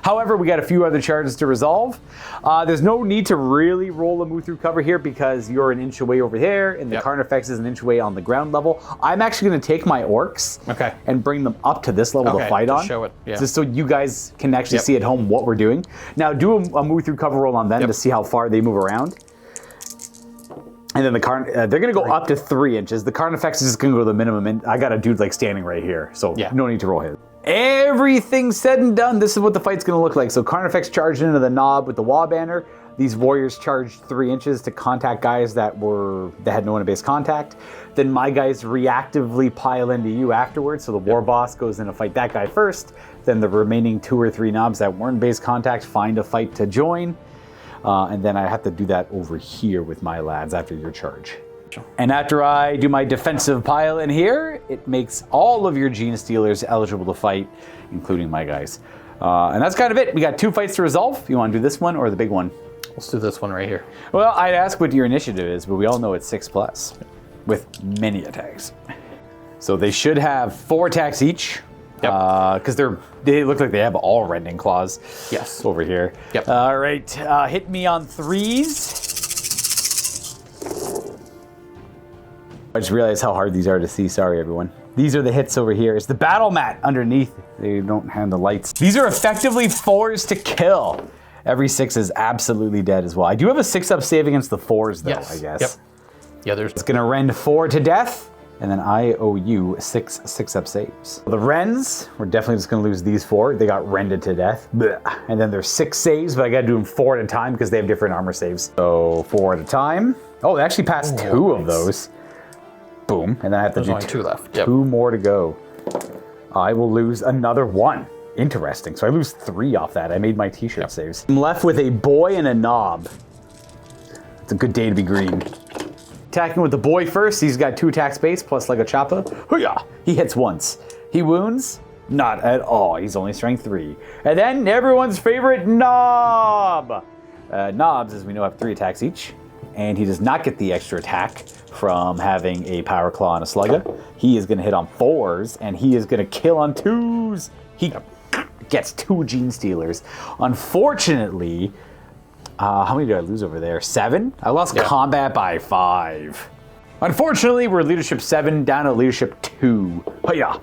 However, we got a few other charges to resolve. There's no need to really roll a move through cover here because you're an inch away over there, and the Carnifex is an inch away on the ground level. I'm actually going to take my Orks and bring them up to this level to fight on. Show it. Just so you guys can actually see at home what we're doing. Now, do a move through cover roll on them to see how far they move around. And then they're going to go up to 3 inches. The Carnifex is just going to go to the minimum, and I got a dude like standing right here, so no need to roll his. Everything said and done, this is what the fight's going to look like. So Carnifex charged into the knob with the wall banner. These warriors charged 3 inches to contact guys that had no one in base contact. Then my guys reactively pile into you afterwards. So the war boss goes in to fight that guy first. Then the remaining 2 or 3 knobs that weren't base contact find a fight to join. And then I have to do that over here with my lads after your charge. And after I do my defensive pile in here, it makes all of your Gene Stealers eligible to fight, including my guys. And that's kind of it. We got 2 fights to resolve. You want to do this one or the big one? Let's do this one right here. Well, I'd ask what your initiative is, but we all know it's 6+ with many attacks. So they should have 4 attacks each. Because they look like they have all rending claws. Yes. Over here. Yep. All right. Hit me on 3s. I just realized how hard these are to see. Sorry, everyone. These are the hits over here. It's the battle mat underneath. They don't have the lights. These are effectively 4s to kill. Every 6 is absolutely dead as well. I do have a 6-up save against the 4s, though, I guess. Yep. Yeah, It's going to rend 4 to death. And then I owe you 6 6-up saves. The Rens, we're definitely just going to lose these 4. They got rended to death. Blech. And then there's 6 saves, but I got to do them 4 at a time because they have different armor saves. So 4 at a time. Oh, they actually passed 2 of those. Boom. And then I have to do only 2 left. 2 more to go. I will lose another 1. Interesting. So I lose 3 off that. I made my t-shirt saves. I'm left with a boy and a knob. It's a good day to be green. Attacking with the boy first. He's got 2 attack space plus like a choppa. Hoo-yah! He hits once. He wounds? Not at all. He's only strength 3. And then everyone's favorite knob. Knobs, as we know, have 3 attacks each. And he does not get the extra attack from having a power claw and a slugger. He is going to hit on 4s, and he is going to kill on 2s. He gets 2 Gene Stealers. Unfortunately, how many did I lose over there? 7? I lost combat by 5. Unfortunately, we're leadership 7 down to leadership 2. Hiya!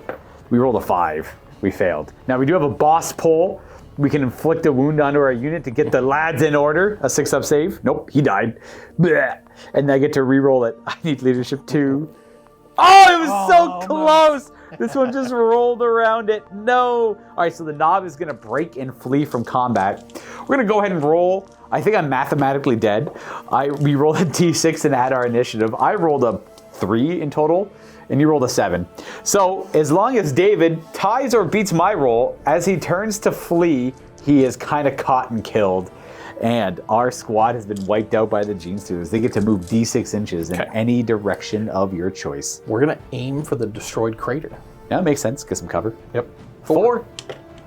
We rolled a 5. We failed. Now we do have a boss pull. We can inflict a wound onto our unit to get the lads in order. A 6-up save. Nope, he died. Blech. And I get to re-roll it. I need leadership 2. Oh, it was so close! No. This one just rolled around it. No! Alright, so the knob is going to break and flee from combat. We're going to go ahead and roll. I think I'm mathematically dead. We rolled a d6 and add our initiative. I rolled a 3 in total, and you rolled a 7. So as long as David ties or beats my roll, as he turns to flee, he is kind of caught and killed. And our squad has been wiped out by the Gene Stealers. They get to move d6 inches in any direction of your choice. We're going to aim for the destroyed crater. Yeah, that makes sense. Get some cover. Yep. 4.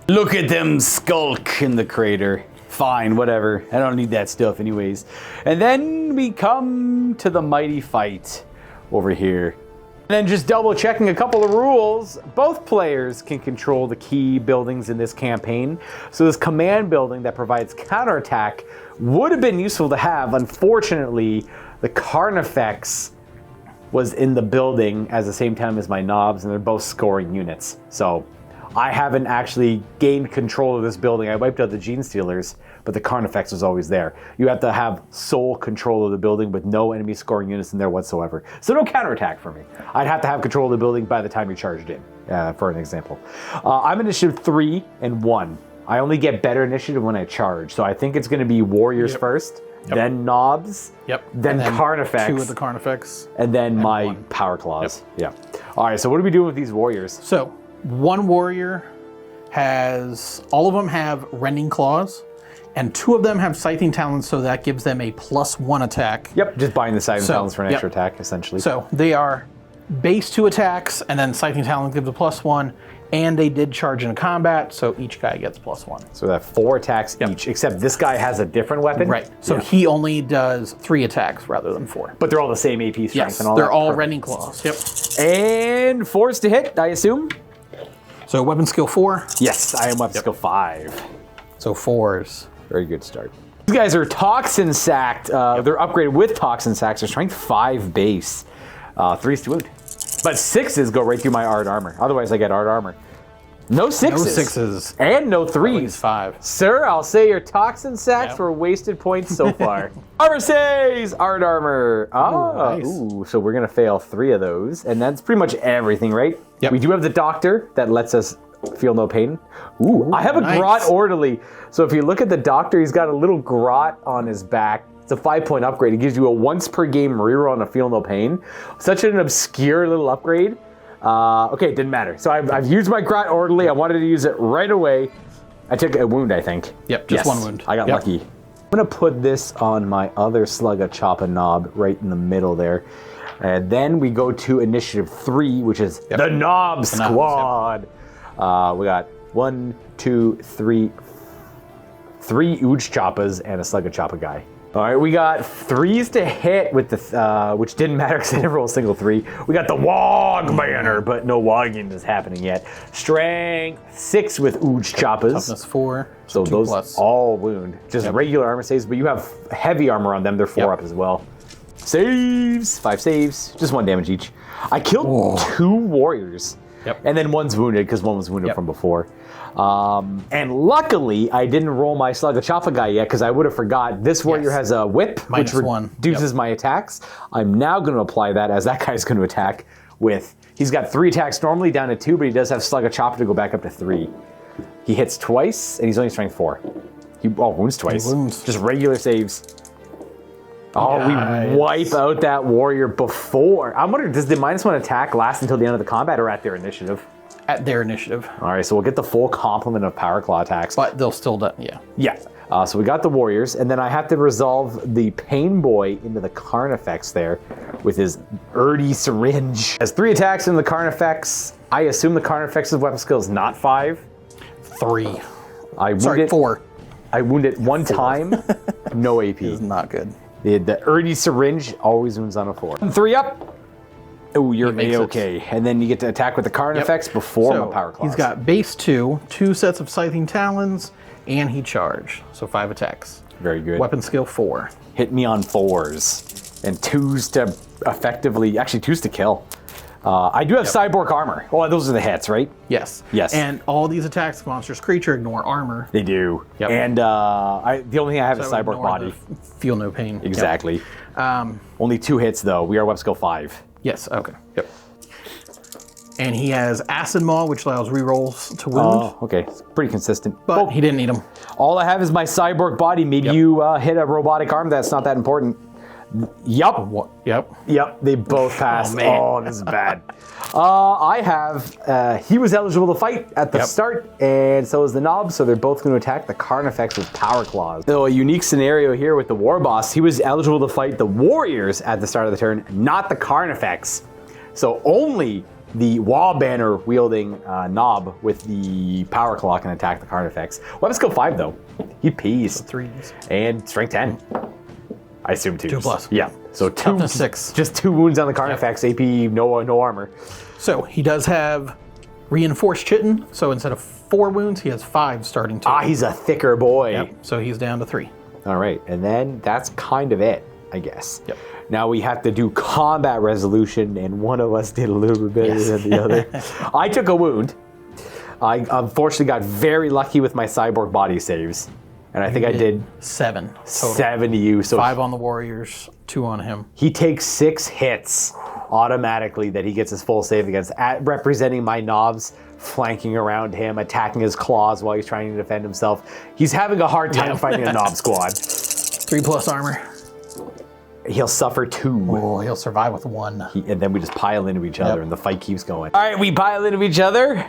Look at them skulk in the crater. Fine, whatever. I don't need that stuff anyways. And then we come to the mighty fight over here. And then just double checking a couple of rules. Both players can control the key buildings in this campaign. So this command building that provides counterattack would have been useful to have. Unfortunately, the Carnifex was in the building at the same time as my knobs, and they're both scoring units. So I haven't actually gained control of this building. I wiped out the Gene Stealers, but the Carnifex was always there. You have to have sole control of the building with no enemy scoring units in there whatsoever. So no counterattack for me. I'd have to have control of the building by the time you charged in, for an example. I'm initiative 3 and 1. I only get better initiative when I charge. So I think it's going to be Warriors first, then Knobs, then Carnifex. 2 of the Carnifex. And then my 1. Power Claws. Yeah. All right, so what are we doing with these Warriors? So 1 warrior has, all of them have Rending Claws, and 2 of them have Scything Talons, so that gives them a +1 attack. Yep, just buying the Scything Talons for an extra attack, essentially. So they are base 2 attacks, and then Scything Talons gives a +1, and they did charge in combat, so each guy gets +1. So they have 4 attacks each, except this guy has a different weapon. Right, so he only does 3 attacks rather than 4. But they're all the same AP strength Yes, and all they're that. all Rending Claws. Yep. And 4s to hit, I assume? So weapon skill 4. Yes, I am weapon skill 5. So 4s. Very good start. These guys are Toxin Sacked. They're upgraded with Toxin Sacks. They're strength 5 base. 3s to wound. But 6s go right through my art armor. Otherwise, I get art armor. No 6s. No 6s. And no 3s. 5. Sir, I'll say your Toxin Sacks were wasted points so far. Armor saves! Art armor. Nice. Ooh, so we're going to fail 3 of those. And that's pretty much everything, right? Yep. We do have the Doctor that lets us feel no pain. Ooh, I have a nice. Grot Orderly. So if you look at the Doctor, he's got a little grot on his back. It's a 5-point upgrade. It gives you a once per game reroll on a feel no pain. Such an obscure little upgrade. Okay, it didn't matter. So I've used my Grot Orderly. I wanted to use it right away. I took a wound, I think. Yep, just 1 wound. I got lucky. I'm going to put this on my other Slugga Choppa knob right in the middle there. And then we go to initiative 3, which is the Knob Squad. We got 1, 2, 3 Ooge Choppas and a Slugga Choppa guy. All right, we got 3s to hit with the, which didn't matter because I didn't roll a single 3. We got the Wog Banner, but no wogging is happening yet. Strength 6 with Ooge Choppas. Toughness 4. So those plus. all wound. Just regular armor saves, but you have heavy armor on them. They're 4 up as well. Saves, 5 saves, just 1 damage each. I killed 2 warriors. And then 1's wounded because 1 was wounded from before. And luckily, I didn't roll my Slugga Choppa guy yet because I would have forgot. This warrior has a whip, which reduces my attacks. I'm now going to apply that as that guy's going to attack with... He's got 3 attacks normally down to 2, but he does have Slugga Choppa to go back up to 3. He hits twice, and he's only strength 4. He wounds twice. He wounds. Just regular saves. Oh, Nice. we wipe out that warrior before. I'm wondering, does the -1 attack last until the end of the combat or at their initiative? At their initiative. All right, so we'll get the full complement of power claw attacks. But they'll still do, yeah. Yeah. So we got the warriors, and then I have to resolve the pain boy into the Carnifex there with his Erdy syringe. Has 3 attacks in the Carnifex. I assume the Carnifex's weapon skill is not 5. 3. I wound Sorry, it, 4. I wound it 1 time, no AP. Is not good. The Erdy syringe always wounds on a 4. 3 up. Oh, you're makes it. okay. And then you get to attack with the Carnifex before So my power claws. he's got base 2, 2 sets of scything talons, and he charged. So 5 attacks. Very good. Weapon skill 4. Hit me on 4s and 2s to effectively, actually 2s to kill. I do have cyborg armor. Oh, those are the hits, right? Yes. Yes. And all these attacks, monstrous creature, ignore armor. They do. Yep. And the only thing I have is So cyborg ignore body. the Feel no pain. Yep. Exactly. Only 2 hits though. We are weapon skill 5. Yes, okay. Yep. And he has acid maw, which allows rerolls to wound. Oh, okay. It's pretty consistent. But he didn't need them. All I have is my cyborg body. Maybe Yep. you hit a robotic arm. That's not that important. Yup. What? Yep. Yep, they both passed. man. Oh, this is bad. I have, he was eligible to fight at the Yep. start, and so is the Knob, so they're both going to attack the Carnifex with Power Claws. So a unique scenario here with the War Boss, he was eligible to fight the Warriors at the start of the turn, not the Carnifex. So only the Wall Banner wielding Knob with the Power Claw can attack the Carnifex. Weapon skill 5 though. He pees. 3s. And strength 10. I assume 2. 2+. Yeah. So 2. Toughness 6. Just 2 wounds on the Carnifex. AP, no armor. So he does have reinforced chitin. So instead of 4 wounds, he has 5 starting to. Ah, he's a thicker boy. Yep. So he's down to 3. All right, and then that's kind of it, I guess. Yep. Now we have to do combat resolution, and one of us did a little bit better than the other. I took a wound. I unfortunately got very lucky with my cyborg body saves, and I think I did 7 total. 7 to you. So 5 on the Warriors, 2 on him. he takes 6 hits automatically that he gets his full save against, representing my Knobs flanking around him, attacking his claws while he's trying to defend himself. He's having a hard time fighting a Knob squad. 3+ armor. He'll suffer 2. Oh, he'll survive with 1. And then we just pile into each other Yep. and the fight keeps going. All right, we pile into each other.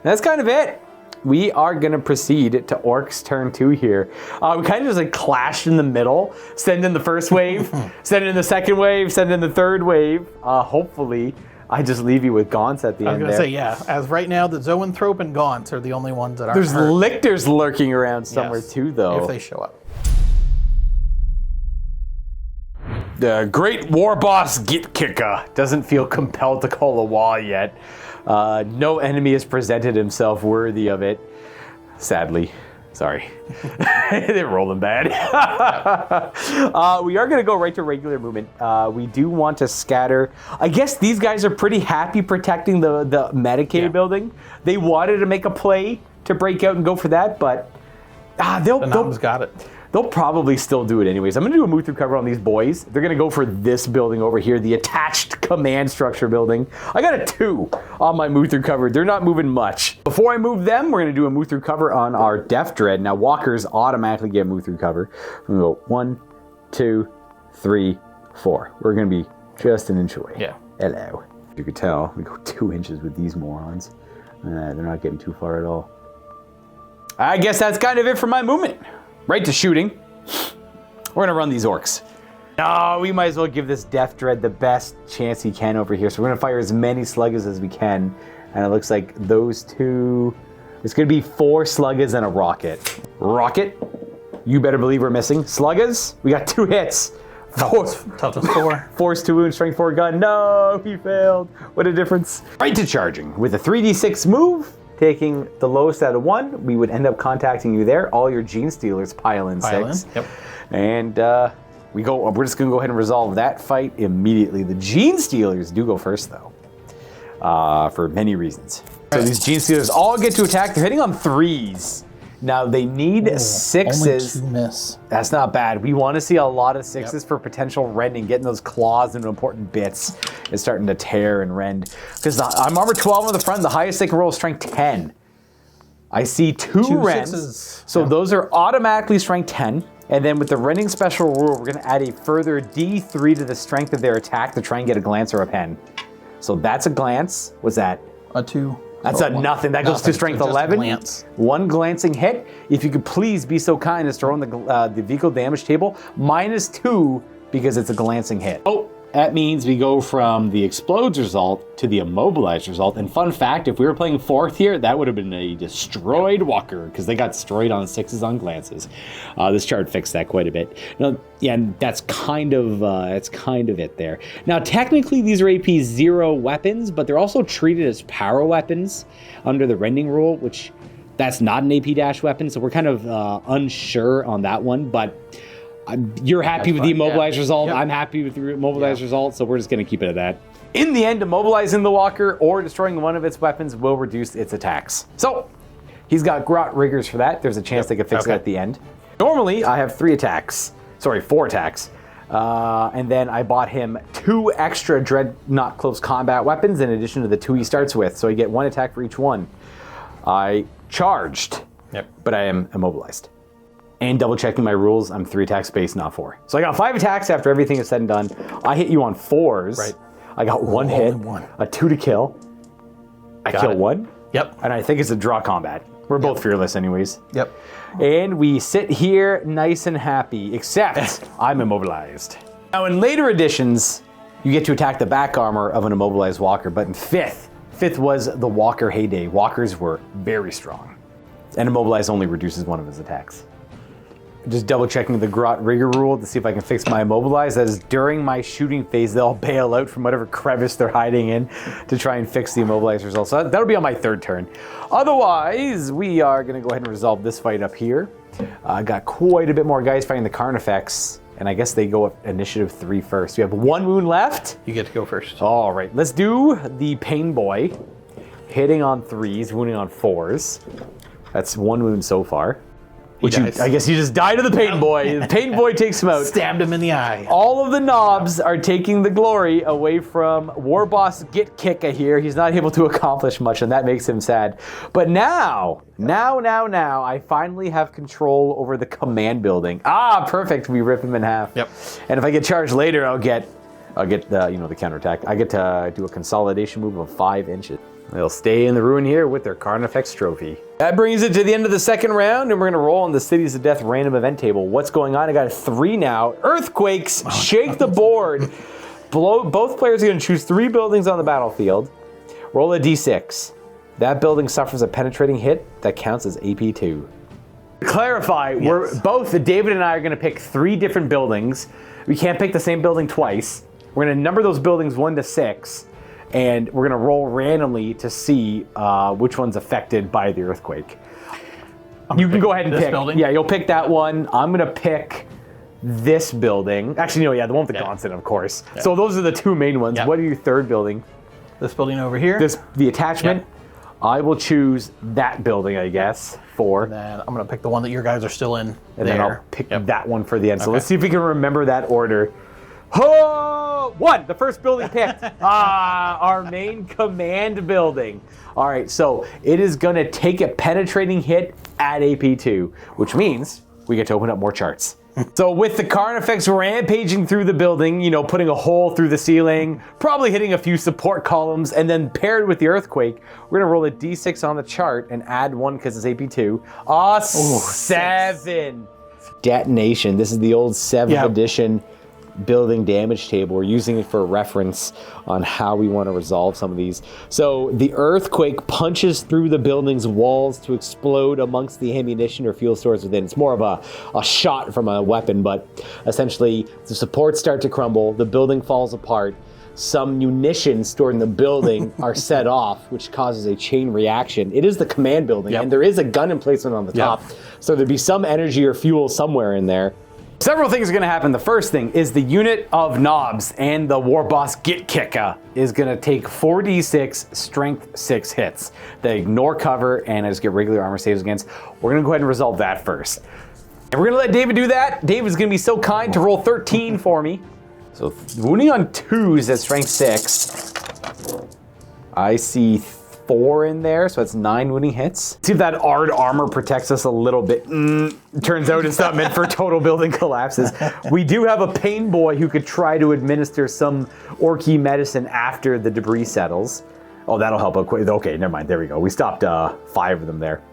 That's kind of it. We are going to proceed to Orks turn 2 here. We kind of just like clashed in the middle. Send in the first wave, send in the second wave, send in the third wave. Hopefully, I just leave you with Gaunts at the I was end going to there. say, yeah. As right now, the Zoanthrope and Gaunts are the only ones that aren't There's hurt. lictors lurking around somewhere Yes, too, though. if they show up. The Great War Boss Git Kicker doesn't feel compelled to call a wall yet. No enemy has presented himself worthy of it. Sadly. Sorry. They're rolling bad. We are going to go right to regular movement. We do want to scatter. I guess these guys are pretty happy protecting the Medicaid building. They wanted to make a play to break out and go for that, but they'll got it. They'll probably still do it anyways. I'm going to do a move through cover on these boys. They're going to go for this building over here, the attached command structure building. I got a 2 on my move through cover. They're not moving much. Before I move them, we're going to do a move through cover on our Death Dread. Now, walkers automatically get move through cover. We're going to go 1, 2, 3, 4. We're going to be just an inch away. Yeah. Hello. You could tell, we go 2 inches with these morons. They're not getting too far at all. I guess that's kind of it for my movement. Right to shooting. We're gonna run these orcs. No, we might as well give this Death Dread the best chance he can over here. So we're gonna fire as many sluggers as we can. And it looks like those 2, it's gonna be 4 sluggers and a rocket. Rocket, you better believe we're missing. Sluggers, we got 2 hits. Toughness 4. Force 2 wounds, strength 4 gun. No, he failed. What a difference. Right to charging with a 3d6 move. Taking the lowest out of 1, we would end up contacting you there. All your Gene Stealers pile in 6. Yep. And we're just gonna go ahead and resolve that fight immediately. The Gene Stealers do go first though, for many reasons. So these Gene Stealers all get to attack. They're hitting on 3s. Now they need 6s. Only 2 miss. That's not bad. We want to see a lot of 6s for potential rending, getting those claws into important bits and starting to tear and rend. Because I'm armor 12 on the front. The highest they can roll is strength 10. I see 2 rends. 6s. So those are automatically strength 10. And then with the rending special rule, we're going to add a further D3 to the strength of their attack to try and get a glance or a pen. So that's a glance. What's that? A 2. That's a nothing. That goes to strength 11. Glance. One glancing hit. If you could please be so kind as to throw on the vehicle damage table, -2 because it's a glancing hit. Oh, that means we go from the explodes result to the immobilized result. And fun fact, if we were playing 4th here, that would have been a destroyed walker because they got destroyed on 6s on glances. This chart fixed that quite a bit. Now, yeah, and that's kind of it there. Now, technically, these are AP 0 weapons, but they're also treated as power weapons under the rending rule, which that's not an AP dash weapon. So we're kind of unsure on that one, but. You're happy with the immobilized result. Yep. I'm happy with the immobilized result, so we're just going to keep it at that. In the end, immobilizing the walker or destroying one of its weapons will reduce its attacks. So, he's got grot riggers for that. There's a chance they could fix it at the end. Normally, I have 4 attacks. And then I bought him 2 extra Dreadnought close combat weapons in addition to the 2 he starts with. So, you get 1 attack for each one. I charged, but I am immobilized. And double checking my rules, I'm 3 attacks base, not 4. So I got 5 attacks after everything is said and done. I hit you on 4s. Right. I got 1 hit, a 2 to kill. I kill 1. Yep. And I think it's a draw combat. We're both fearless anyways. Yep. And we sit here nice and happy, except I'm immobilized. Now in later editions, you get to attack the back armor of an immobilized walker, but in 5th was the walker heyday. Walkers were very strong. And immobilized only reduces one of his attacks. Just double checking the grot rigger rule to see if I can fix my immobilized. That is during my shooting phase, they'll bail out from whatever crevice they're hiding in to try and fix the immobilized result. So that'll be on my 3rd turn. Otherwise, we are going to go ahead and resolve this fight up here. I got quite a bit more guys fighting the Carnifex, and I guess they go up initiative 3 first. We have 1 wound left. You get to go first. All right, let's do the Pain Boy. Hitting on 3s, wounding on 4s. That's 1 wound so far. I guess he just died of the Pain Boy. The Pain Boy takes him out. Stabbed him in the eye. All of the knobs are taking the glory away from War Boss Git Kicka here. He's not able to accomplish much, and that makes him sad. But now, I finally have control over the command building. Ah, perfect. We rip him in half. Yep. And if I get charged later, I'll get the counterattack. I get to do a consolidation move of 5 inches. They'll stay in the ruin here with their Carnifex trophy. That brings it to the end of the 2nd round, and we're going to roll on the Cities of Death random event table. What's going on? I got 3 now. Earthquakes, shake the board. Both players are going to choose 3 buildings on the battlefield. Roll a d6. That building suffers a penetrating hit that counts as AP2. To clarify, David and I are going to pick 3 different buildings. We can't pick the same building twice. We're going to number those buildings 1 to 6. And we're going to roll randomly to see which one's affected by the earthquake. You can go ahead and pick. Building? Yeah, you'll pick that one. I'm going to pick this building. Actually, no, the one with the Gonson, of course. Yeah. So those are the 2 main ones. Yep. What are your 3rd building? This building over here. The attachment. Yep. I will choose that building, I guess, for. And then I'm going to pick the one that your guys are still in. And then I'll pick that one for the end. So let's see if we can remember that order. Oh, 1, the first building picked. Our main command building. All right, so it is going to take a penetrating hit at AP2, which means we get to open up more charts. So with the Carnifex rampaging through the building, putting a hole through the ceiling, probably hitting a few support columns, and then paired with the earthquake, we're going to roll a d6 on the chart and add 1 because it's AP2. 7. Detonation. This is the old 7th edition building damage table. We're using it for reference on how we want to resolve some of these. So the earthquake punches through the building's walls to explode amongst the ammunition or fuel stores within. It's more of a shot from a weapon, but essentially the supports start to crumble, the building falls apart, some munitions stored in the building are set off, which causes a chain reaction. It is the command building, and there is a gun emplacement on the top, so there'd be some energy or fuel somewhere in there. Several things are going to happen. The first thing is the unit of knobs and the War Boss Git Kicka is going to take 4d6 strength 6 hits. They ignore cover and I just get regular armor saves against. We're going to go ahead and resolve that first. And we're going to let David do that. David's going to be so kind to roll 13 for me. So wounding on 2s at strength 6. I see 4 in there, so that's 9 when he hits. See if that Ard armor protects us a little bit. Turns out it's not meant for total building collapses. We do have a pain boy who could try to administer some orky medicine after the debris settles. Oh, that'll help out quick. Okay, never mind. There we go. We stopped 5 of them there.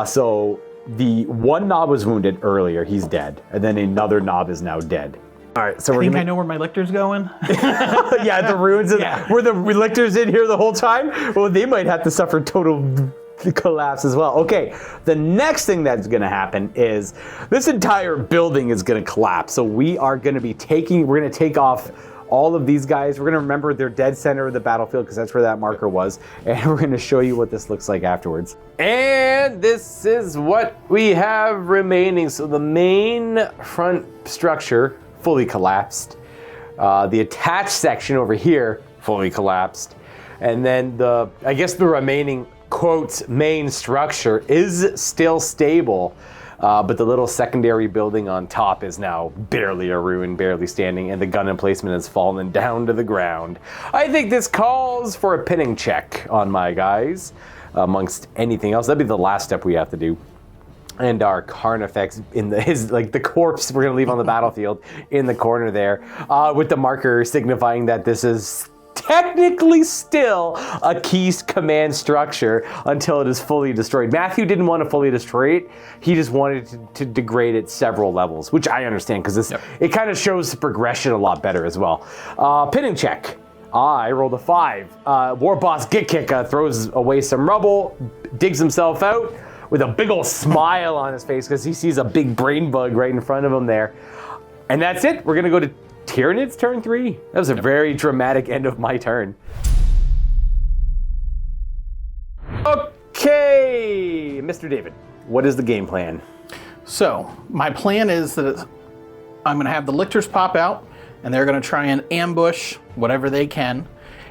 So the one knob was wounded earlier. He's dead. And then another knob is now dead. All right, so I think I know where my lictor's going. Yeah, the ruins. Were the lictors in here the whole time? Well, they might have to suffer total collapse as well. Okay, the next thing that's going to happen is this entire building is going to collapse. So we are going to be we're going to take off all of these guys. We're going to remember they're dead center of the battlefield because that's where that marker was. And we're going to show you what this looks like afterwards. And this is what we have remaining. So the main front structure fully collapsed. The attached section over here fully collapsed. And then I guess the remaining, quotes, main structure is still stable. But the little secondary building on top is now barely a ruin, barely standing, and the gun emplacement has fallen down to the ground. I think this calls for a pinning check on my guys, amongst anything else. That'd be the last step we have to do. And our Carnifex the corpse we're gonna leave on the battlefield in the corner there, with the marker signifying that this is technically still a key command structure until it is fully destroyed. Matthew didn't want to fully destroy it. He just wanted to degrade it several levels, which I understand because it kind of shows the progression a lot better as well. Pinning check. I rolled a 5. War Boss Git Kick throws away some rubble, digs himself out with a big old smile on his face because he sees a big brain bug right in front of him there. And that's it. We're going to go to Tyranids turn 3. That was a very dramatic end of my turn. Okay, Mr. David, what is the game plan? So my plan is that I'm going to have the lictors pop out, and they're going to try and ambush whatever they can.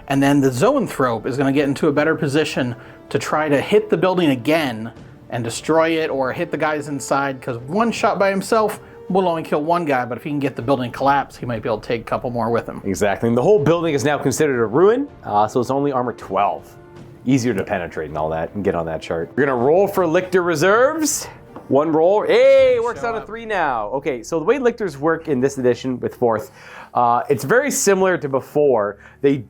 And then the zoanthrope is going to get into a better position to try to hit the building again and destroy it, or hit the guys inside, because one shot by himself will only kill one guy, but if he can get the building collapse, he might be able to take a couple more with him. Exactly. And the whole building is now considered a ruin, so it's only armor 12. Easier to penetrate and all that, and get on that chart. We're going to roll for Lictor reserves. One roll. Hey, works out of 3 now. Okay, so the way Lictors work in this edition with 4th, it's very similar to before. They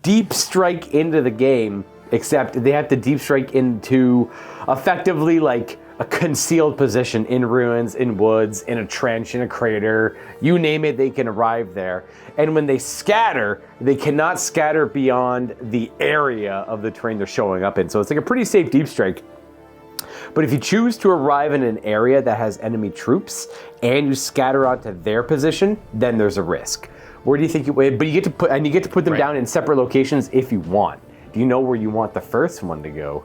deep strike into the game, except they have to deep strike into effectively like a concealed position in ruins, in woods, in a trench, in a crater, you name it, they can arrive there. And when they scatter, they cannot scatter beyond the area of the terrain they're showing up in. So it's like a pretty safe deep strike. But if you choose to arrive in an area that has enemy troops and you scatter onto their position, then there's a risk. Where do you think but you get to put them down in separate locations if you want. Do you know where you want the first one to go?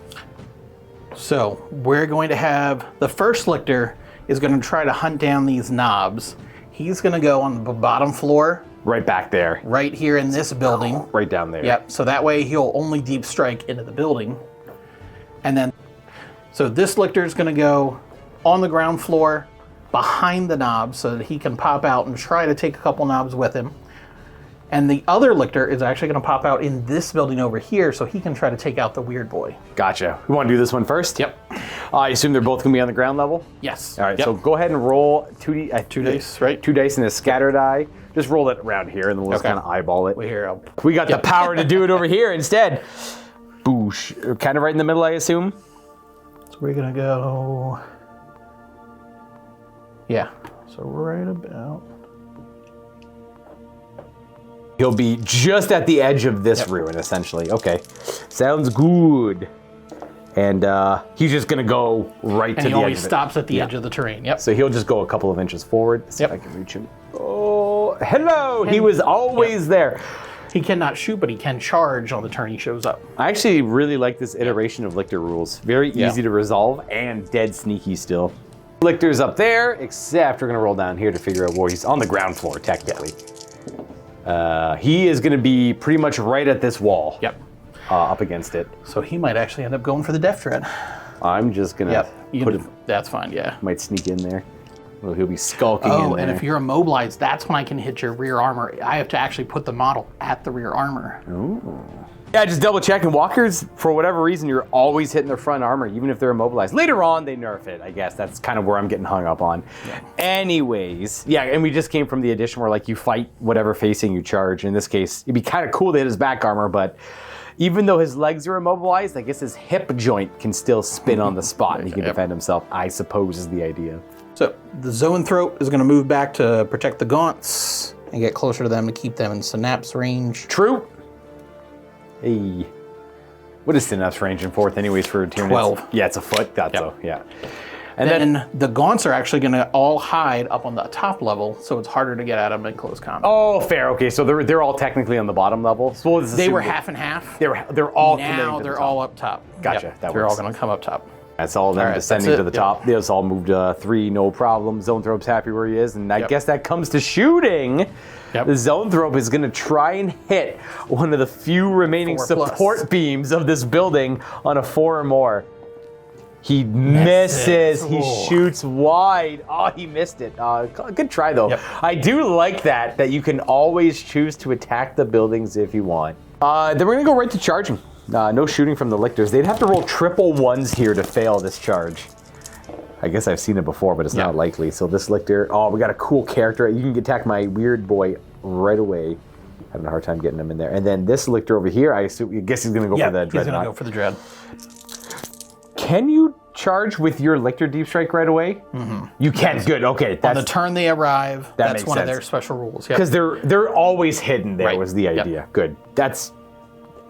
So we're going to have the first lictor is going to try to hunt down these knobs. He's going to go on the bottom floor. Right back there. Right here in this building. Right down there. Yep. So that way he'll only deep strike into the building. And then, so this lictor is going to go on the ground floor behind the knobs so that he can pop out and try to take a couple knobs with him. And the other lictor is actually going to pop out in this building over here so he can try to take out the weird boy. Gotcha. We want to do this one first? Yep. I assume they're both going to be on the ground level? Yes. All right, so go ahead and roll 2 dice, right? 2 dice and a scatter die. Just roll it around here and then we'll just kind of eyeball it. We got the power to do it over here instead. Boosh. Kind of right in the middle, I assume? So we're going to go... Yeah. So right about... He'll be just at the edge of this ruin, essentially. Okay. Sounds good. And he's just going to go right to the edge of it. And he always stops at the edge of the terrain. Yep. So he'll just go a couple of inches forward. Let's see if I can reach him. Oh, hello! He was always there. He cannot shoot, but he can charge on the turn he shows up. I actually really like this iteration of Lictor rules. Very easy to resolve and dead sneaky still. Lictor's up there, except we're going to roll down here to figure out where he's on the ground floor, technically. He is going to be pretty much right at this wall. Yep. Up against it. So he might actually end up going for the Death Dread. I'm just going to put him... That's fine, yeah. Might sneak in there. Well, he'll be skulking in there. And if you're immobilized, that's when I can hit your rear armor. I have to actually put the model at the rear armor. Ooh. Yeah, just double checking. Walkers, for whatever reason, you're always hitting their front armor, even if they're immobilized. Later on, they nerf it, I guess. That's kind of where I'm getting hung up on. Yeah. Anyways, yeah, and we just came from the edition where, like, you fight whatever facing you charge. In this case, it'd be kind of cool to hit his back armor, but even though his legs are immobilized, I guess his hip joint can still spin on the spot and he can defend himself, I suppose is the idea. So the Zoanthrope is going to move back to protect the Gaunts and get closer to them to keep them in Synapse range. True. Hey. What is Synapse range in 4th anyways for Tyranids? 12. Yeah, it's a foot. Thought so, yeah. And then the Gaunts are actually going to all hide up on the top level, so it's harder to get at them in close combat. Oh, fair. Okay, so they're all technically on the bottom level. So they were half and half. They're all now they're all up top. Gotcha. Yep, they're all going to come up top. That's all them descending to the top. They just all moved 3, no problem. Zoanthrope's happy where he is, and I guess that comes to shooting. Yep. The Zoanthrope is going to try and hit one of the few remaining support beams of this building on a 4 or more. He misses. He shoots wide. Oh, he missed it. Good try, though. Yep. I do like that you can always choose to attack the buildings if you want. Then we're going to go right to charging. No shooting from the Lictors. They'd have to roll triple 1s here to fail this charge. I guess I've seen it before, but it's not likely. So this Lictor, we got a cool character. You can attack my weird boy right away. Having a hard time getting him in there. And then this Lictor over here, I guess he's going to go for the Dreadnought. He's going to go for the Dread. Can you charge with your Lictor Deep Strike right away? Mm-hmm. You can. Good. Okay. On the turn they arrive, that's one of their special rules. Because they're always hidden there was the idea. Yep. Good. That's...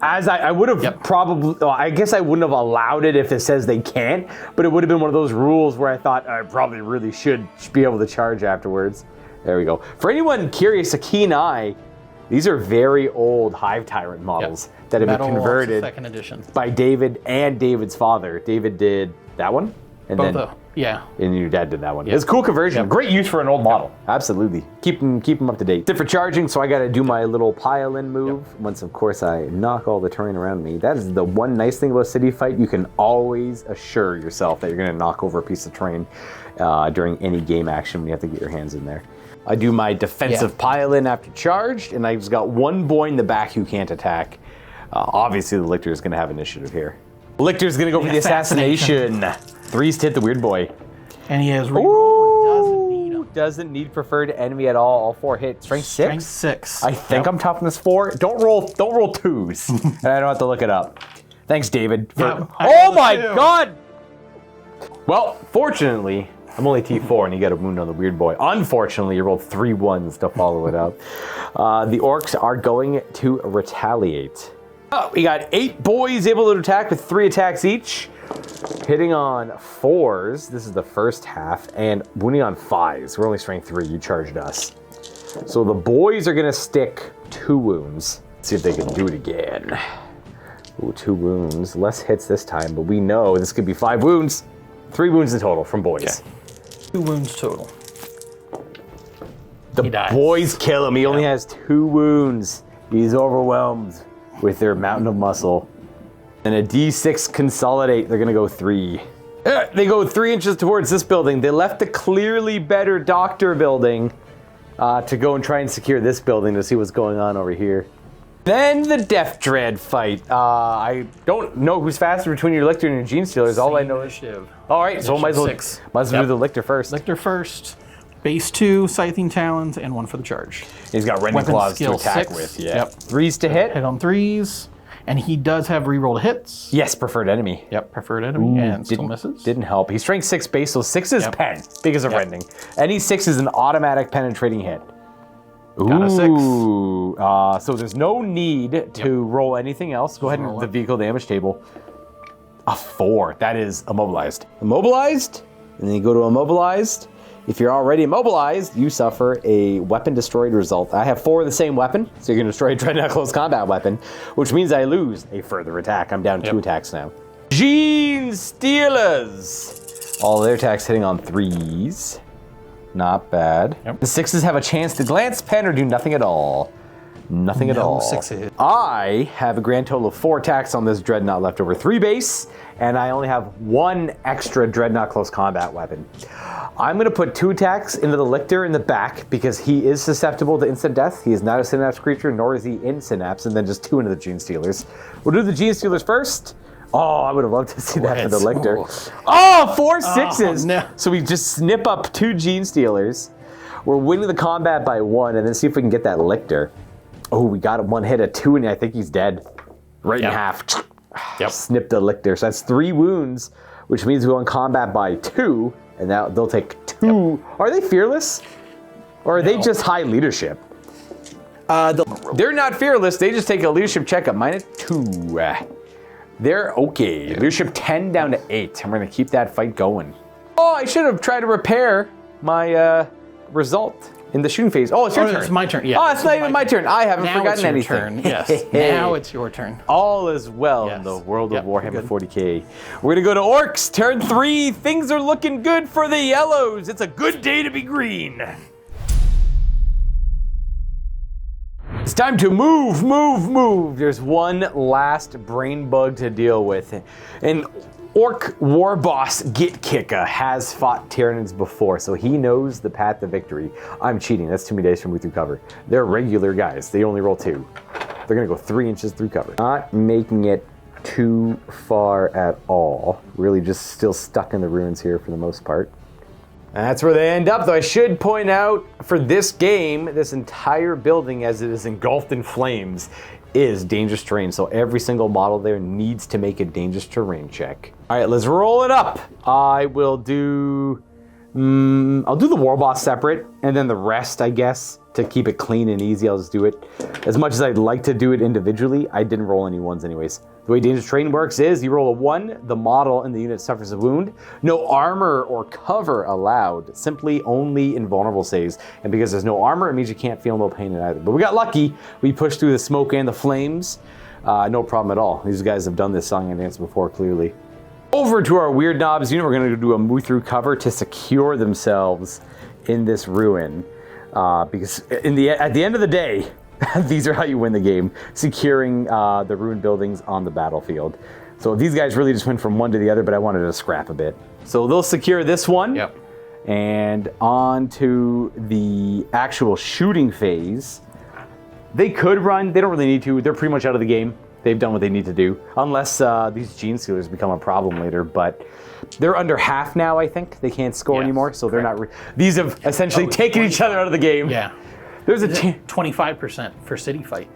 As I would have probably, I guess I wouldn't have allowed it if it says they can't, but it would have been one of those rules where I thought I probably really should be able to charge afterwards. There we go. For anyone curious, a keen eye, these are very old Hive Tyrant models that have been converted by David and David's father. David did that one, and and your dad did that one. It's a cool conversion. Great use for an old model. Absolutely. Keep them up to date. Except for charging, so I got to do my little pile-in move. Once, of course, I knock all the terrain around me. That is the one nice thing about City Fight. You can always assure yourself that you're going to knock over a piece of terrain during any game action when you have to get your hands in there. I do my defensive pile-in after charged, and I've just got one boy in the back who can't attack. Obviously, the Lictor is going to have initiative here. Lictor's going to go for the assassination. 3's to hit the weird boy. And he has reroll. Doesn't need preferred enemy at all. All 4 hit. Strength 6? Strength 6. I think I'm toughness 4. Don't roll 2s. And I don't have to look it up. Thanks, David. Oh my god! Well, fortunately, I'm only T4 and you got a wound on the weird boy. Unfortunately, you rolled 3 1s to follow it up. The Orks are going to retaliate. We got 8 boys able to attack with 3 attacks each. Hitting on 4s, this is the first half, and wounding on 5s. We're only strength 3, you charged us. So the boys are gonna stick 2 wounds. See if they can do it again. Ooh, 2 wounds. Less hits this time, but we know this could be 5 wounds. 3 wounds in total from boys. 2 wounds total. The boys kill him. He only has 2 wounds. He's overwhelmed with their mountain of muscle. And a D6 consolidate, they're gonna go 3. They go 3 inches towards this building. They left the clearly better doctor building to go and try and secure this building to see what's going on over here. Then the Death Dread fight. I don't know who's faster between your Lictor and your Gene Stealers. All I know is... All right, so might as well do the Lictor first. Lictor first. Base 2, Scything Talons, and 1 for the charge. He's got Rending Claws to attack 6. with. Yeah. 3s to hit. Hit on 3s. And he does have rerolled hits. Yes, preferred enemy. Yep, preferred enemy. And still misses. Didn't help. He's strength 6 base, so 6 is pen. Big as a Rending. Any 6 is an automatic penetrating hit. Got a 6. So there's no need to roll anything else. Go ahead and the vehicle damage table. A 4. That is immobilized. Immobilized, and then you go to immobilized. If you're already immobilized, you suffer a weapon destroyed result. I have 4 of the same weapon, so you're going to destroy a Dreadnought close combat weapon, which means I lose a further attack. I'm down 2 attacks now. Gene Stealers. All their attacks hitting on 3s. Not bad. The 6s have a chance to glance, pen, or do nothing at all. Nothing at all. 6 I have a grand total of 4 attacks on this Dreadnought left over 3 base, and I only have 1 extra Dreadnought close combat weapon. I'm going to put 2 attacks into the Lictor in the back because he is susceptible to instant death. He is not a Synapse creature, nor is he in Synapse, and then just 2 into the Gene Stealers. We'll do the Gene Stealers first. Oh, I would have loved to see that for the Lictor. Oh, 4 6s! No. So we just snip up 2 Gene Stealers. We're winning the combat by 1, and then see if we can get that Lictor. Oh, we got 1 hit at 2, and I think he's dead. Right in half. Yep. Snip the Lictor. So that's 3 wounds, which means we won combat by 2, and now they'll take 2. Yep. Are they fearless? Or are they just high leadership? They're not fearless. They just take a leadership check at -2. They're okay. Leadership 10 down to 8. I'm going to keep that fight going. Oh, I should have tried to repair my result in the shooting phase. Oh, it's your turn. It's my turn. Yeah. Oh, it's not even my turn. I haven't now forgotten it's your anything. Turn. Yes. Now it's your turn. All is well in the world of Warhammer 40k. We're gonna go to Orks. Turn 3. Things are looking good for the yellows. It's a good day to be green. It's time to move. There's one last brain bug to deal with. And Orc war boss Git Kicka has fought Tyranids before, so he knows the path to victory. I'm cheating. That's too many days for me through cover. They're regular guys. They only roll 2. They're going to go 3 inches through cover. Not making it too far at all. Really just still stuck in the ruins here for the most part. And that's where they end up, though I should point out, for this game, this entire building, as it is engulfed in flames, is dangerous terrain. So every single model there needs to make a dangerous terrain check. All right, let's roll it up. I will do... I'll do the war boss separate, and then the rest, I guess, to keep it clean and easy, I'll just do it. As much as I'd like to do it individually, I didn't roll any 1s anyways. The way dangerous terrain works is you roll a 1, the model and the unit suffers a wound. No armor or cover allowed, simply only invulnerable saves. And because there's no armor, it means you can't feel no pain in either. But we got lucky. We pushed through the smoke and the flames. No problem at all. These guys have done this song and dance before, clearly. Over to our Weird Knobs unit, we're going to do a move through cover to secure themselves in this ruin. Because at the end of the day, these are how you win the game, securing the ruined buildings on the battlefield. So these guys really just went from one to the other, but I wanted to scrap a bit. So they'll secure this one. Yep. And on to the actual shooting phase. They could run. They don't really need to. They're pretty much out of the game. They've done what they need to do. Unless these Gene Stealers become a problem later. But they're under half now, I think. They can't score anymore. So they're not... These have essentially taken each other out of the game. Yeah. There's a 25% for City Fight.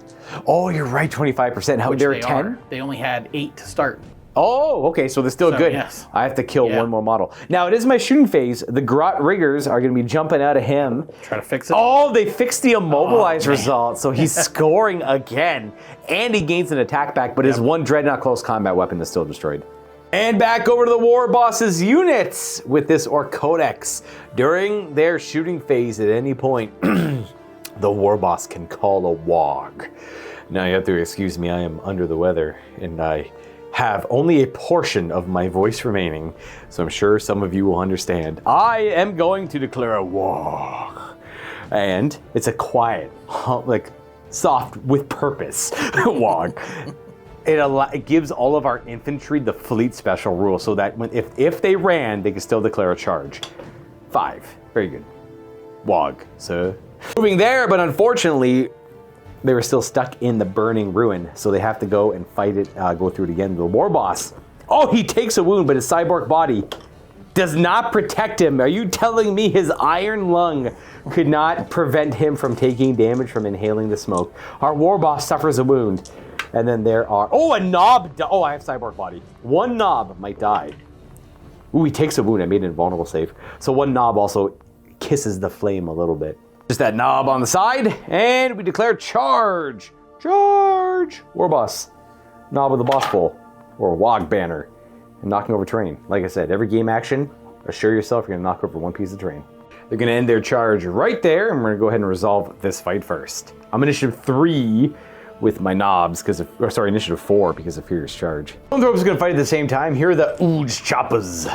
Oh, you're right, 25%. How they're 10? They only had 8 to start. Oh, okay, so they're still good. Yes. I have to kill one more model. Now, it is my shooting phase. The Grot Riggers are going to be jumping out of him. Try to fix it. Oh, they fixed the immobilize result, so he's scoring again. And he gains an attack back, but his one Dreadnought close combat weapon is still destroyed. And back over to the War Boss's units with this Orc Codex. During their shooting phase at any point, the War Boss can call a WOG. Now, you have to excuse me, I am under the weather, and I have only a portion of my voice remaining, so I'm sure some of you will understand. I am going to declare a WOG. And it's a quiet, like soft with purpose WOG. It gives all of our infantry the fleet special rule, so that if they ran, they can still declare a charge. 5. Very good. WOG, sir. Moving there, but unfortunately, they were still stuck in the burning ruin, so they have to go and fight it, go through it again. The War Boss. Oh, he takes a wound, but his cyborg body does not protect him. Are you telling me his iron lung could not prevent him from taking damage from inhaling the smoke? Our War Boss suffers a wound. And then there are... Oh, a knob... Oh, I have cyborg body. One knob might die. Ooh, he takes a wound. I made an invulnerable save. So one knob also kisses the flame a little bit. Just that knob on the side, and we declare charge. Charge! War Boss. Knob with the boss pole. Or WOG banner. And knocking over terrain. Like I said, every game action, assure yourself you're going to knock over one piece of terrain. They're going to end their charge right there, and we're going to go ahead and resolve this fight first. I'm initiative 3 with my knobs, initiative 4 because of Furious Charge. Thrones is going to fight at the same time. Here are the Ooge Choppers.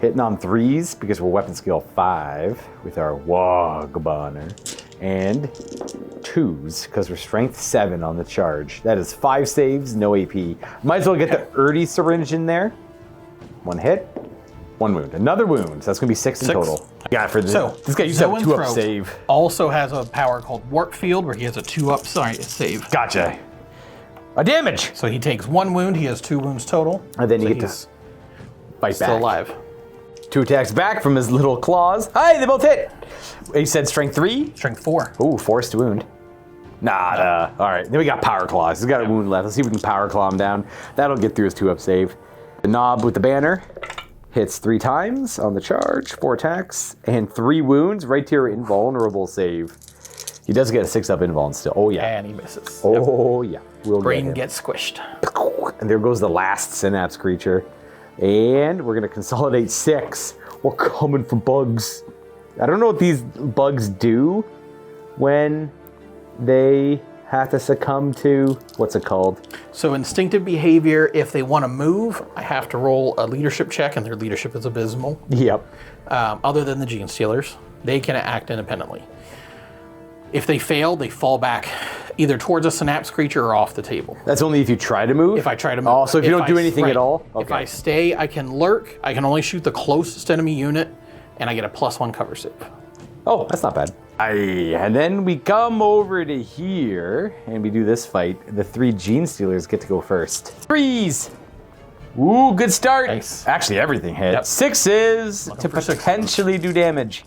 Hitting on 3s because we're weapon skill 5 with our WOG banner. and 2s, because we're strength 7 on the charge. That is 5 saves, no AP. Might as well get the Erdy syringe in there. 1 hit, 1 wound. Another wound, so that's going to be 6 in total. Yeah, for this, this guy used to have a 2-up save. Also has a power called Warp Field, where he has a 2-up save. Gotcha. A damage! So he takes 1 wound, he has 2 wounds total. And then you get to fight still back. alive. 2 attacks back from his little claws. Hi, they both hit! He said strength 3? Strength 4. Ooh, forced wound. Nada. All right, then we got power claws. He's got a wound left. Let's see if we can power claw him down. That'll get through his 2-up save. The knob with the banner hits 3 times on the charge, 4 attacks, and 3 wounds right to your invulnerable save. He does get a 6-up invuln still. Oh, yeah. And he misses. Oh, yeah. We'll Brain gets squished. And there goes the last synapse creature. And we're going to consolidate 6. We're coming for bugs. I don't know what these bugs do when they have to succumb to, what's it called? So instinctive behavior, if they want to move, I have to roll a leadership check, and their leadership is abysmal. Yep. Other than the Gene Stealers, they can act independently. If they fail, they fall back either towards a synapse creature or off the table. That's only if you try to move? If I try to move. Oh, so if you don't do anything at all? Okay. If I stay, I can lurk. I can only shoot the closest enemy unit, and I get a +1 cover save. Oh, that's not bad. And then we come over to here, and we do this fight. The 3 Gene Stealers get to go first. 3s! Ooh, good start. Nice. Actually, everything hit. Yep. 6s to potentially do damage.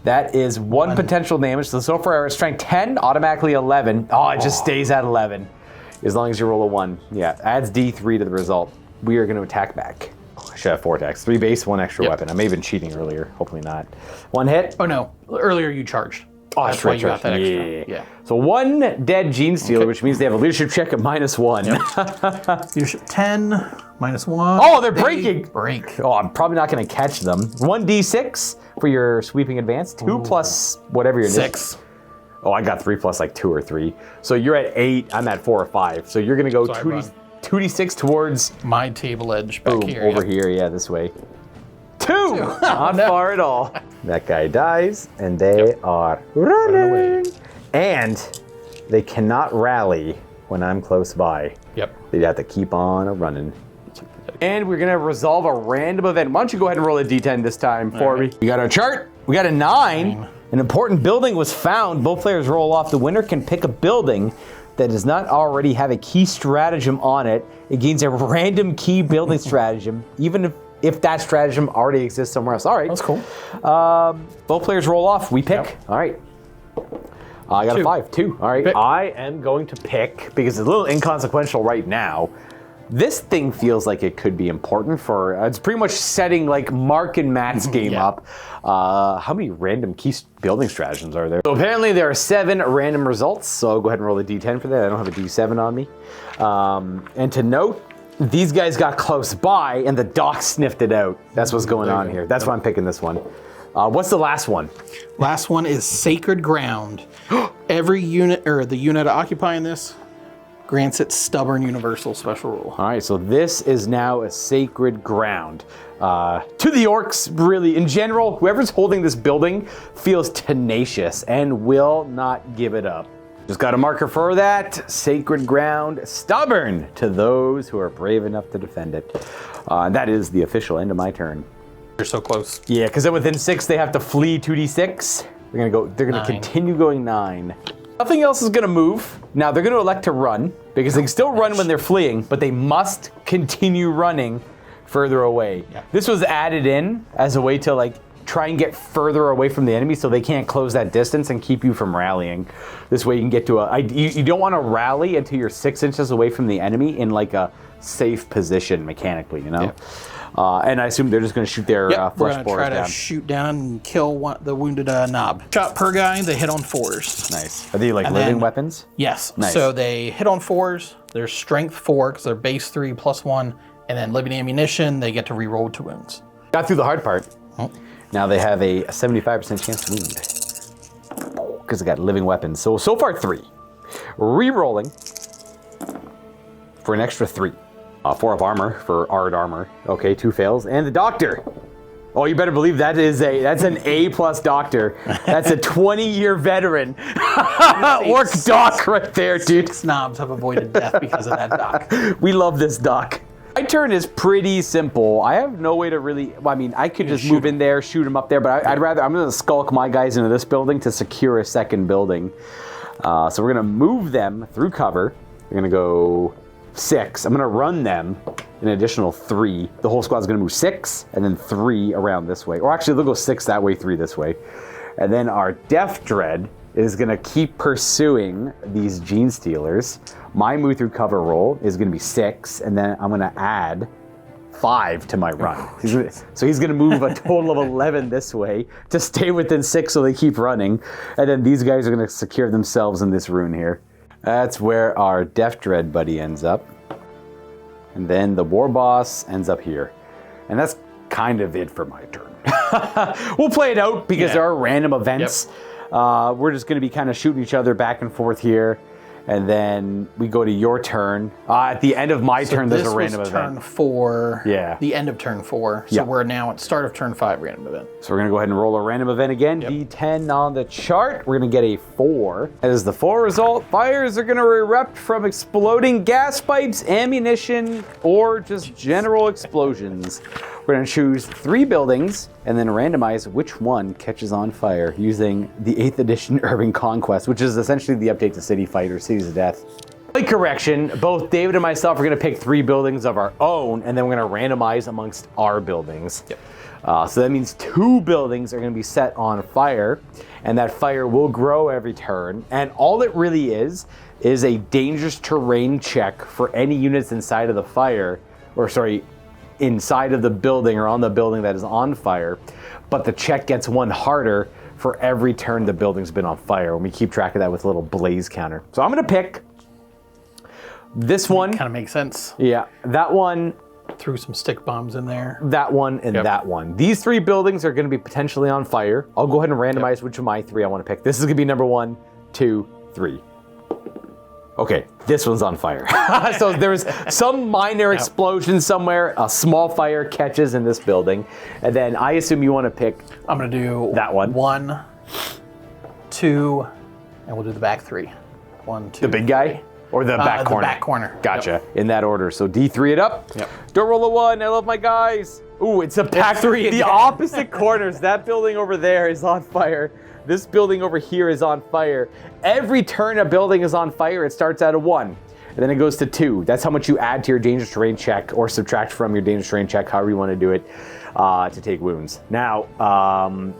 That is 1 potential damage. So far, our strength 10, automatically 11. Oh, it just stays at 11. As long as you roll a 1. Yeah, adds D3 to the result. We are going to attack back. Oh, I should have 4 attacks. 3 base, 1 extra weapon. I may have been cheating earlier. Hopefully not. 1 hit. Oh, no. Earlier you charged. Oh, that's why you got that extra. Yeah. So 1 dead Gene Stealer, which means they have a leadership check of -1. Yep. Leadership 10, -1. Oh, they're breaking. Break. Oh, I'm probably not going to catch them. 1d6 for your sweeping advance. 2 plus whatever your 6. Oh, I got 3 plus like 2 or 3. So you're at 8. I'm at 4 or 5. So you're going to go 2d6 towards my table edge back here. Over here. Yeah, this way. 2. Not far at all. That guy dies, and they are running. And they cannot rally when I'm close by. Yep. They'd have to keep on running. And we're gonna resolve a random event. Why don't you go ahead and roll a d10 this time for me? We got our chart. We got a 9. An important building was found. Both players roll off. The winner can pick a building that does not already have a key stratagem on it. It gains a random key building stratagem, even if that stratagem already exists somewhere else. All right. That's cool. Both players roll off. We pick. Yep. All right. I got 2. a 5. 2. All right. Pick. I am going to pick, because it's a little inconsequential right now. This thing feels like it could be important for, it's pretty much setting like Mark and Matt's game up. How many random key building stratagems are there? So apparently there are 7 random results, so I'll go ahead and roll a d10 for that. I don't have a d7 on me. And to note, these guys got close by and the doc sniffed it out. That's what's going on here. That's why I'm picking this one. What's the last one? Last one is Sacred Ground. Every unit, or the unit occupying this, grants it Stubborn Universal Special Rule. All right, so this is now a sacred ground. To the Orks, really, in general, whoever's holding this building feels tenacious and will not give it up. Just got a marker for that. Sacred ground, stubborn to those who are brave enough to defend it. That is the official end of my turn. You're so close. Yeah, because then within 6 they have to flee 2d6. They're gonna continue going 9. Nothing else is gonna move. Now they're gonna elect to run, because they can still run when they're fleeing, but they must continue running further away. Yeah. This was added in as a way to like try and get further away from the enemy so they can't close that distance and keep you from rallying. This way you can get to you don't want to rally until you're 6 inches away from the enemy in like a safe position mechanically, you know? Yeah. And I assume they're just going to shoot their We're flesh gonna borers try to down. shoot down and kill the wounded knob. Shot per guy, they hit on 4s. Nice. Are they like And living then- weapons? Yes. Nice. So they hit on 4s. They're strength 4 because they're base 3 +1, and then living ammunition. They get to reroll 2 wounds. Got through the hard part. Now they have a 75% chance to wound because they got living weapons. So far 3. Rerolling for an extra 3. 4 of armor for Ard armor. Okay, 2 fails. And the doctor. Oh, you better believe that's an A+ doctor. That's a 20-year veteran. Orc doc right there, dude. Snobs have avoided death because of that doc. We love this doc. My turn is pretty simple. I have no way to really, well, I mean, I could just move in there, shoot them up there, but I'm going to skulk my guys into this building to secure a second building. So we're going to move them through cover. We're going to go 6. I'm going to run them an additional 3. The whole squad's going to move 6 and then 3 around this way. Or actually, they'll go 6 that way, 3 this way. And then our Death Dread is going to keep pursuing these Gene Stealers. My move through cover roll is going to be 6, and then I'm going to add 5 to my run. So he's going to move a total of 11 this way to stay within 6 so they keep running. And then these guys are going to secure themselves in this rune here. That's where our Death Dread buddy ends up. And then the War Boss ends up here. And that's kind of it for my turn. We'll play it out because there are random events. Yep. We're just going to be kind of shooting each other back and forth here. And then we go to your turn. At the end of my turn, there's a random event. Turn 4. Yeah. The end of turn 4. So we're now at start of turn 5 random event. So we're going to go ahead and roll a random event again. Yep. D10 on the chart. We're going to get a 4. As the 4 result, fires are going to erupt from exploding gas pipes, ammunition, or just general explosions. We're going to choose 3 buildings and then randomize which one catches on fire using the 8th edition Urban Conquest, which is essentially the update to City Fight or Cities of Death. Quick correction, both David and myself are going to pick 3 buildings of our own, and then we're going to randomize amongst our buildings. Yep. So that means 2 buildings are going to be set on fire, and that fire will grow every turn. And all it really is a dangerous terrain check for any units inside of the fire, or sorry, inside of the building or on the building that is on fire, but the check gets 1 harder for every turn the building's been on fire, and we keep track of that with a little blaze counter. So I'm going to pick this one. Kind of makes sense. Yeah, that one. Threw some stick bombs in there. That one and that one. These 3 buildings are going to be potentially on fire. I'll go ahead and randomize which of my 3 I want to pick. This is going to be number 1, 2, 3. Okay, this one's on fire. So there's some minor explosion somewhere. A small fire catches in this building. And then I assume you want to pick... I'm going to do... that one. 1, 2, and we'll do the back 3. 1, 2, the big guy? Or the back corner? The back corner. Gotcha. Yep. In that order. So D3 it up. Yep. Don't roll a 1. I love my guys. Ooh, it's a pack 3. The opposite corners. That building over there is on fire. This building over here is on fire. Every turn a building is on fire, it starts at a 1. And then it goes to 2. That's how much you add to your dangerous terrain check or subtract from your dangerous terrain check, however you want to do it, to take wounds. Now,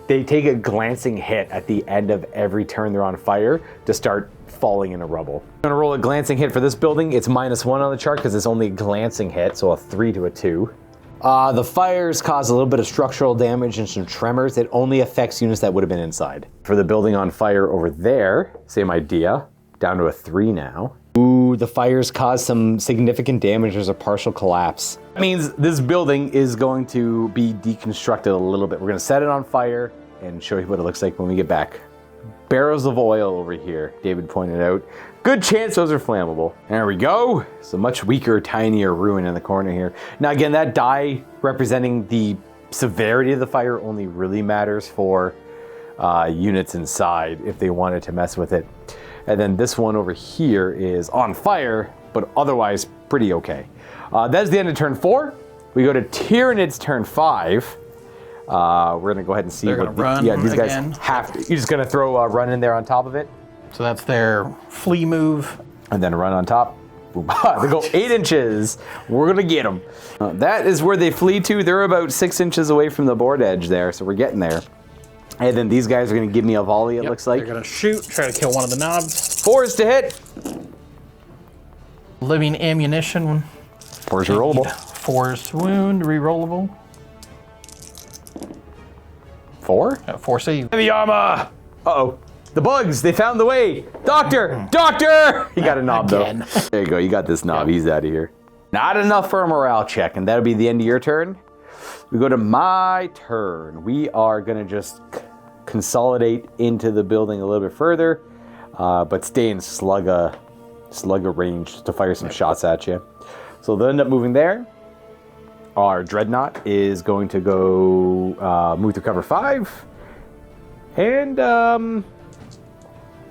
they take a glancing hit at the end of every turn they're on fire to start falling into rubble. I'm going to roll a glancing hit for this building. It's -1 on the chart because it's only a glancing hit, so a 3 to a 2. The fires cause a little bit of structural damage and some tremors. It only affects units that would have been inside. For the building on fire over there, same idea, down to a 3 now. Ooh, the fires cause some significant damage. There's a partial collapse. That means this building is going to be deconstructed a little bit. We're going to set it on fire and show you what it looks like when we get back. Barrels of oil over here, David pointed out. Good chance those are flammable. There we go. It's a much weaker, tinier ruin in the corner here. Now again, that die representing the severity of the fire only really matters for units inside if they wanted to mess with it. And then this one over here is on fire, but otherwise pretty okay. That's the end of turn 4. We go to Tyranids turn 5. We're gonna go ahead and see what these guys have to. You're just gonna throw a run in there on top of it. So that's their flee move. And then a run on top. Boom. They go 8 inches. We're gonna get them. That is where they flee to. They're about 6 inches away from the board edge there, so we're getting there. And then these guys are gonna give me a volley, it looks like. They're gonna shoot, try to kill one of the knobs. 4s to hit. Living ammunition. 4s are rollable. 4s to wound, re-rollable. 4? 4 save. The armor! Uh-oh. The bugs, they found the way. Doctor! Doctor! He got a knob though. There you go, you got this knob. He's out of here. Not enough for a morale check, and that'll be the end of your turn. We go to my turn. We are gonna just consolidate into the building a little bit further, but stay in slugga range to fire some shots at you. So they'll end up moving there. our Dreadnought is going to go move through cover 5. And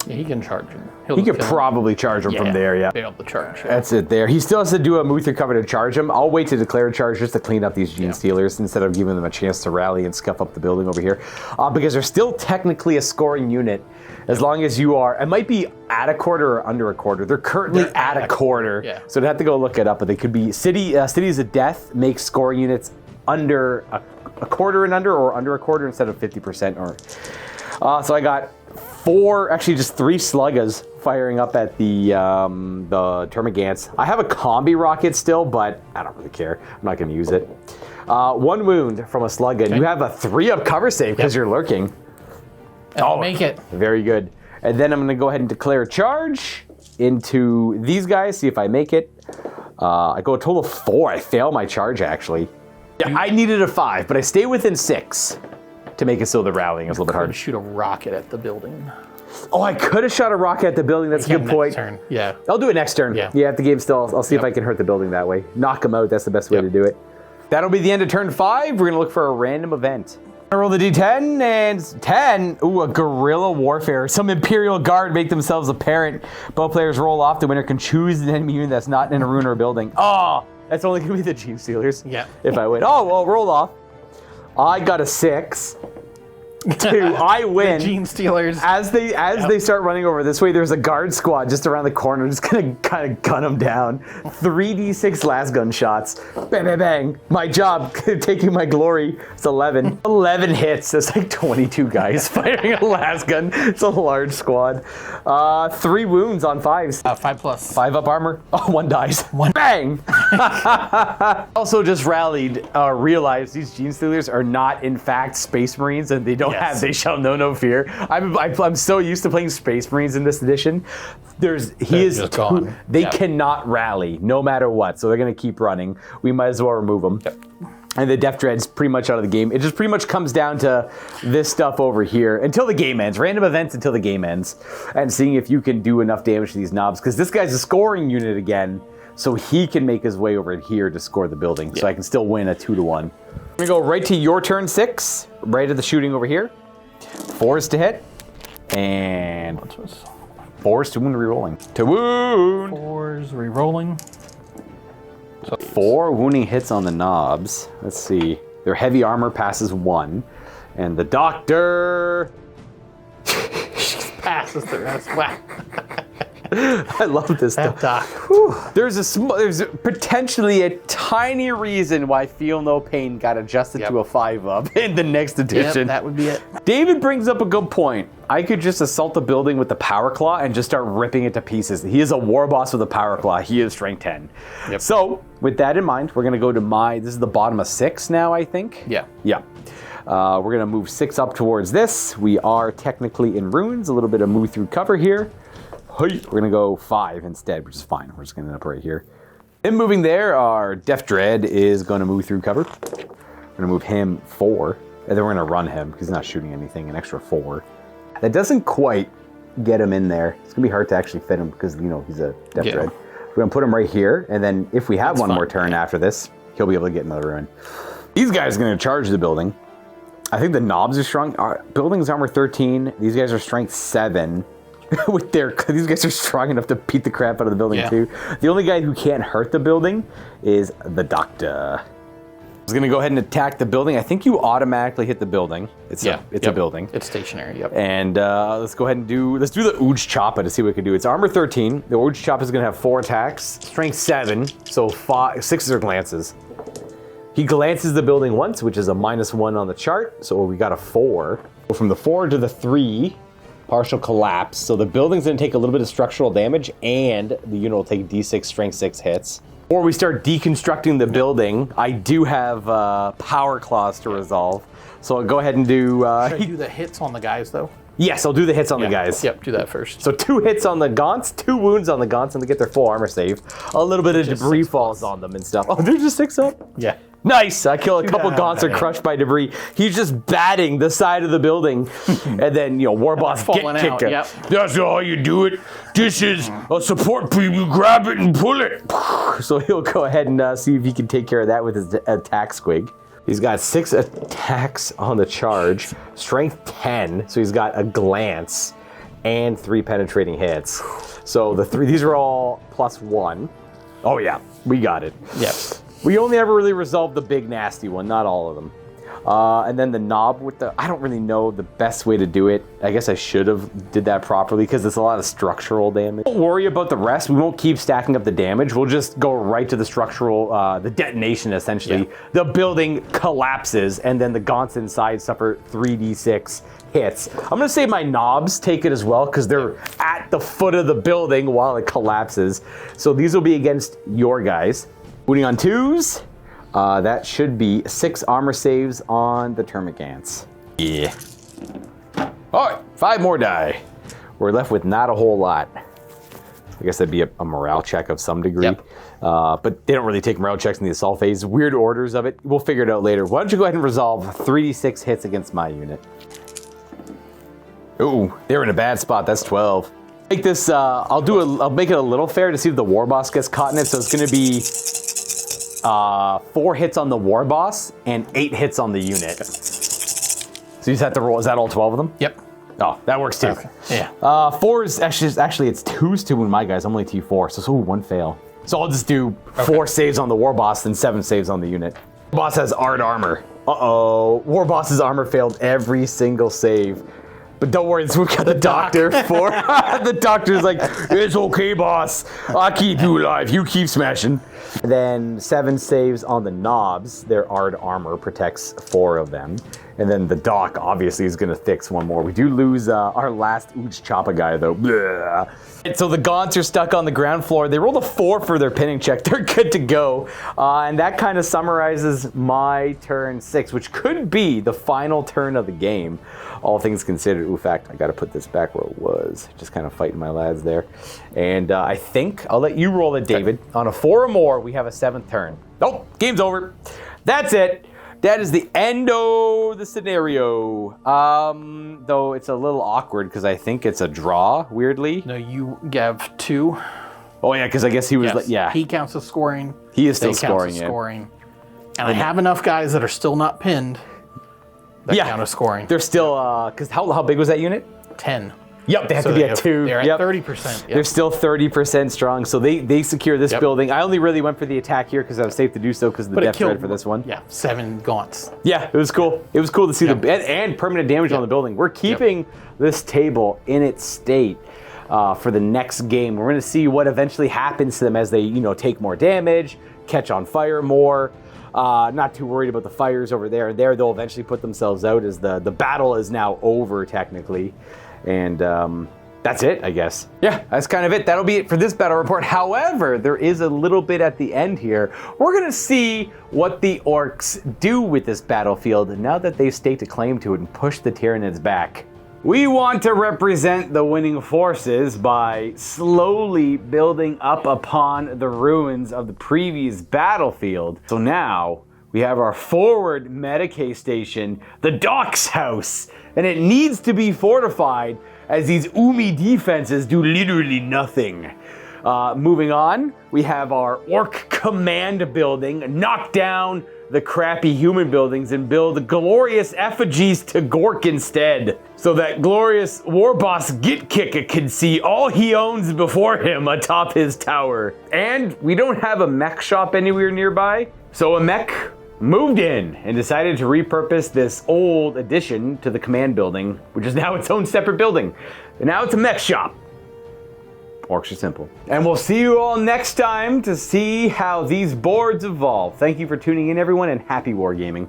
Yeah, he can charge him. he could probably charge him from there, yeah. Be able to charge. That's it there. He still has to do a move through cover to charge him. I'll wait to declare a charge just to clean up these Gene Stealers instead of giving them a chance to rally and scuff up the building over here. Because they're still technically a scoring unit. As long as you are, it might be at a quarter or under a quarter. They're currently at a quarter. Yeah. So I'd have to go look it up, but they could be, Cities of Death makes scoring units under a quarter and under, or under a quarter instead of 50% or. So I got 4, actually just 3 sluggas firing up at the Termagants. I have a combi rocket still, but I don't really care. I'm not going to use it. 1 wound from a slugga. And you have a 3-up cover save because you're lurking. Oh, make it. Very good. And then I'm going to go ahead and declare a charge into these guys, see if I make it. I go a total of 4. I fail my charge, actually. Yeah, I needed a 5, but I stay within 6 to make it so the rallying is a little bit hard. Shoot a rocket at the building. Oh, I could have shot a rocket at the building. That's a good point. Turn. Yeah. I'll do it next turn. Yeah. If the game still, I'll see if I can hurt the building that way. Knock them out. That's the best way to do it. That'll be the end of turn 5. We're going to look for a random event. I roll the D10 and 10. Ooh, a guerrilla warfare. Some Imperial Guard make themselves apparent. Both players roll off. The winner can choose an enemy unit that's not in a ruin or building. Oh, that's only going to be the Gene Stealers. Yeah. If I win. Oh, well, roll off. I got a 6. 2, I win. The Gene Stealers. As they start running over this way, there's a guard squad just around the corner. I'm just gonna kind of gun them down. 3d6 las gun shots. Bang, bang, bang. My job, taking my glory. It's 11. 11 hits. That's like 22 guys firing a las gun. It's a large squad. 3 wounds on 5s. 5+. 5 up armor. Oh, 1 dies. 1 bang. Also just realized these Gene Stealers are not in fact Space Marines, and they don't they shall know no fear. I'm so used to playing Space Marines in this edition. They cannot rally no matter what, so they're gonna keep running. We might as well remove them. Yep. And the Def Dread's pretty much out of the game. It just pretty much comes down to this stuff over here until the game ends. Random events until the game ends, and seeing if you can do enough damage to these knobs, because this guy's a scoring unit again, so he can make his way over here to score the building. So I can still win a 2-1. We're gonna go right to your turn 6, right at the shooting over here. 4s to hit, and 4s to wound re-rolling. To wound! 4s re-rolling. So 4 wounding hits on the knobs. Let's see. Their heavy armor passes 1, and the doctor passes the rest. Wow. I love this stuff. There's potentially a tiny reason why Feel No Pain got adjusted to a 5-up in the next edition. Yep, that would be it. David brings up a good point. I could just assault the building with the Power Claw and just start ripping it to pieces. He is a war boss with a Power Claw. He is strength 10. Yep. So with that in mind, we're gonna go to this is the bottom of 6 now, I think. Yeah. Yeah. We're gonna move 6 up towards this. We are technically in ruins. A little bit of move through cover here. We're gonna go 5 instead, which is fine. We're just gonna end up right here. Then moving there, our Def Dread is gonna move through cover. We're gonna move him 4, and then we're gonna run him because he's not shooting anything, an extra 4. That doesn't quite get him in there. It's gonna be hard to actually fit him because, he's a Def Dread. We're gonna put him right here, and then if we have one more turn after this, he'll be able to get another ruin. These guys are gonna charge the building. I think the knobs are strong. Our building's armor 13. These guys are strength 7. These guys are strong enough to beat the crap out of the building too. The only guy who can't hurt the building is the doctor. I was gonna go ahead and attack the building. I think you automatically hit the building. It's a building. It's stationary. Yep. And let's go ahead and do the Ooge Choppa to see what we can do. It's armor 13. The Ooge Choppa is gonna have 4 attacks, strength 7, so 6 are glances. He glances the building once, which is a -1 on the chart. So we got a 4. Go from the 4 to the 3. Partial collapse. So the building's gonna take a little bit of structural damage, and the unit will take D6 strength 6 hits. Or we start deconstructing the building. I do have power claws to resolve. So I'll go ahead and do... Should I do the hits on the guys, though? Yes, I'll do the hits on the guys. Yep, do that first. So 2 hits on the Gaunts, 2 wounds on the Gaunts, and they get their full armor save. A little bit of debris falls on them and stuff. Oh, they're just 6 up? Yeah. Nice. I kill a couple gaunts are crushed by debris. He's just batting the side of the building, and then War Boss falling get out. kicked. Yep. That's how you do it. This is a support beam. You grab it and pull it. So he'll go ahead and see if he can take care of that with his attack squig. He's got 6 attacks on the charge, strength 10, so he's got a glance and 3 penetrating hits. So these are all +1. Oh yeah, we got it. Yep. We only ever really resolved the big nasty one, not all of them. And then the knob with I don't really know the best way to do it. I guess I should have did that properly because it's a lot of structural damage. Don't worry about the rest. We won't keep stacking up the damage. We'll just go right to the structural, the detonation essentially. Yeah. The building collapses and then the gaunts inside suffer 3d6 hits. I'm gonna say my knobs take it as well because they're at the foot of the building while it collapses. So these will be against your guys. Booting on 2s. That should be 6 armor saves on the Termagants. Yeah. All right, 5 more die. We're left with not a whole lot. I guess that'd be a morale check of some degree. Yep. But they don't really take morale checks in the assault phase. Weird orders of it. We'll figure it out later. Why don't you go ahead and resolve 3d6 hits against my unit. Ooh, they're in a bad spot. That's 12. Make this, I'll make it a little fair to see if the War Boss gets caught in it. So it's gonna be 4 hits on the War Boss and 8 hits on the unit. So you just have to roll, is that all 12 of them? Yep. Oh, that works too. Okay. Yeah. 4 is actually it's 2s to wound my guys. I'm only T4, so 1 fail. So I'll just do 4 saves on the War Boss and 7 saves on the unit. Boss has art armor. Uh-oh. War Boss's armor failed every single save. But don't worry, we've got the doctor for. The doctor's like, it's okay, boss. I'll keep you alive. You keep smashing. And then 7 saves on the knobs. Their art armor protects 4 of them. And then the doc obviously is going to fix 1 more. We do lose our last Ooch Choppa guy though. Blah. And so the gaunts are stuck on the ground floor. They rolled a 4 for their pinning check. They're good to go. And that kind of summarizes my turn 6, which could be the final turn of the game. All things considered. In fact, I got to put this back where it was. Just kind of fighting my lads there. And I think I'll let you roll it, David. On a 4 or more, we have a 7th turn. Nope, game's over. That's it. That is the end of the scenario. Though it's a little awkward because I think it's a draw, weirdly. No, you have 2. Oh yeah, because I guess he was like, yeah. He counts as scoring. He is still They count scoring, as yeah. scoring. And I have enough guys that are still not pinned that count as scoring. They're still, because how big was that unit? 10. Yep, they have to be at 2. They're at 30%. Yep. They're still 30% strong, so they secure this building. I only really went for the attack here because I was safe to do so because of the death threat for this one. Yeah, 7 gaunts. Yeah, it was cool. It was cool to see and permanent damage on the building. We're keeping this table in its state for the next game. We're going to see what eventually happens to them as they, take more damage, catch on fire more. Not too worried about the fires over there. They'll eventually put themselves out as the battle is now over technically. And that's it, I guess. Yeah, that's kind of it. That'll be it for this battle report. However, there is a little bit at the end here. We're going to see what the Orks do with this battlefield now that they've staked a claim to it and pushed the Tyranids back. We want to represent the winning forces by slowly building up upon the ruins of the previous battlefield. So now we have our forward Medicae station, the Doc's house, and it needs to be fortified as these Umi defenses do literally nothing. Moving on, we have our Ork command building, knock down the crappy human buildings and build glorious effigies to Gork instead, so that glorious war boss Gitkicker can see all he owns before him atop his tower. And we don't have a mech shop anywhere nearby, so a mech moved in and decided to repurpose this old addition to the command building, which is now its own separate building. And now it's a mech shop. Orks are simple. And we'll see you all next time to see how these boards evolve. Thank you for tuning in, everyone, and happy wargaming.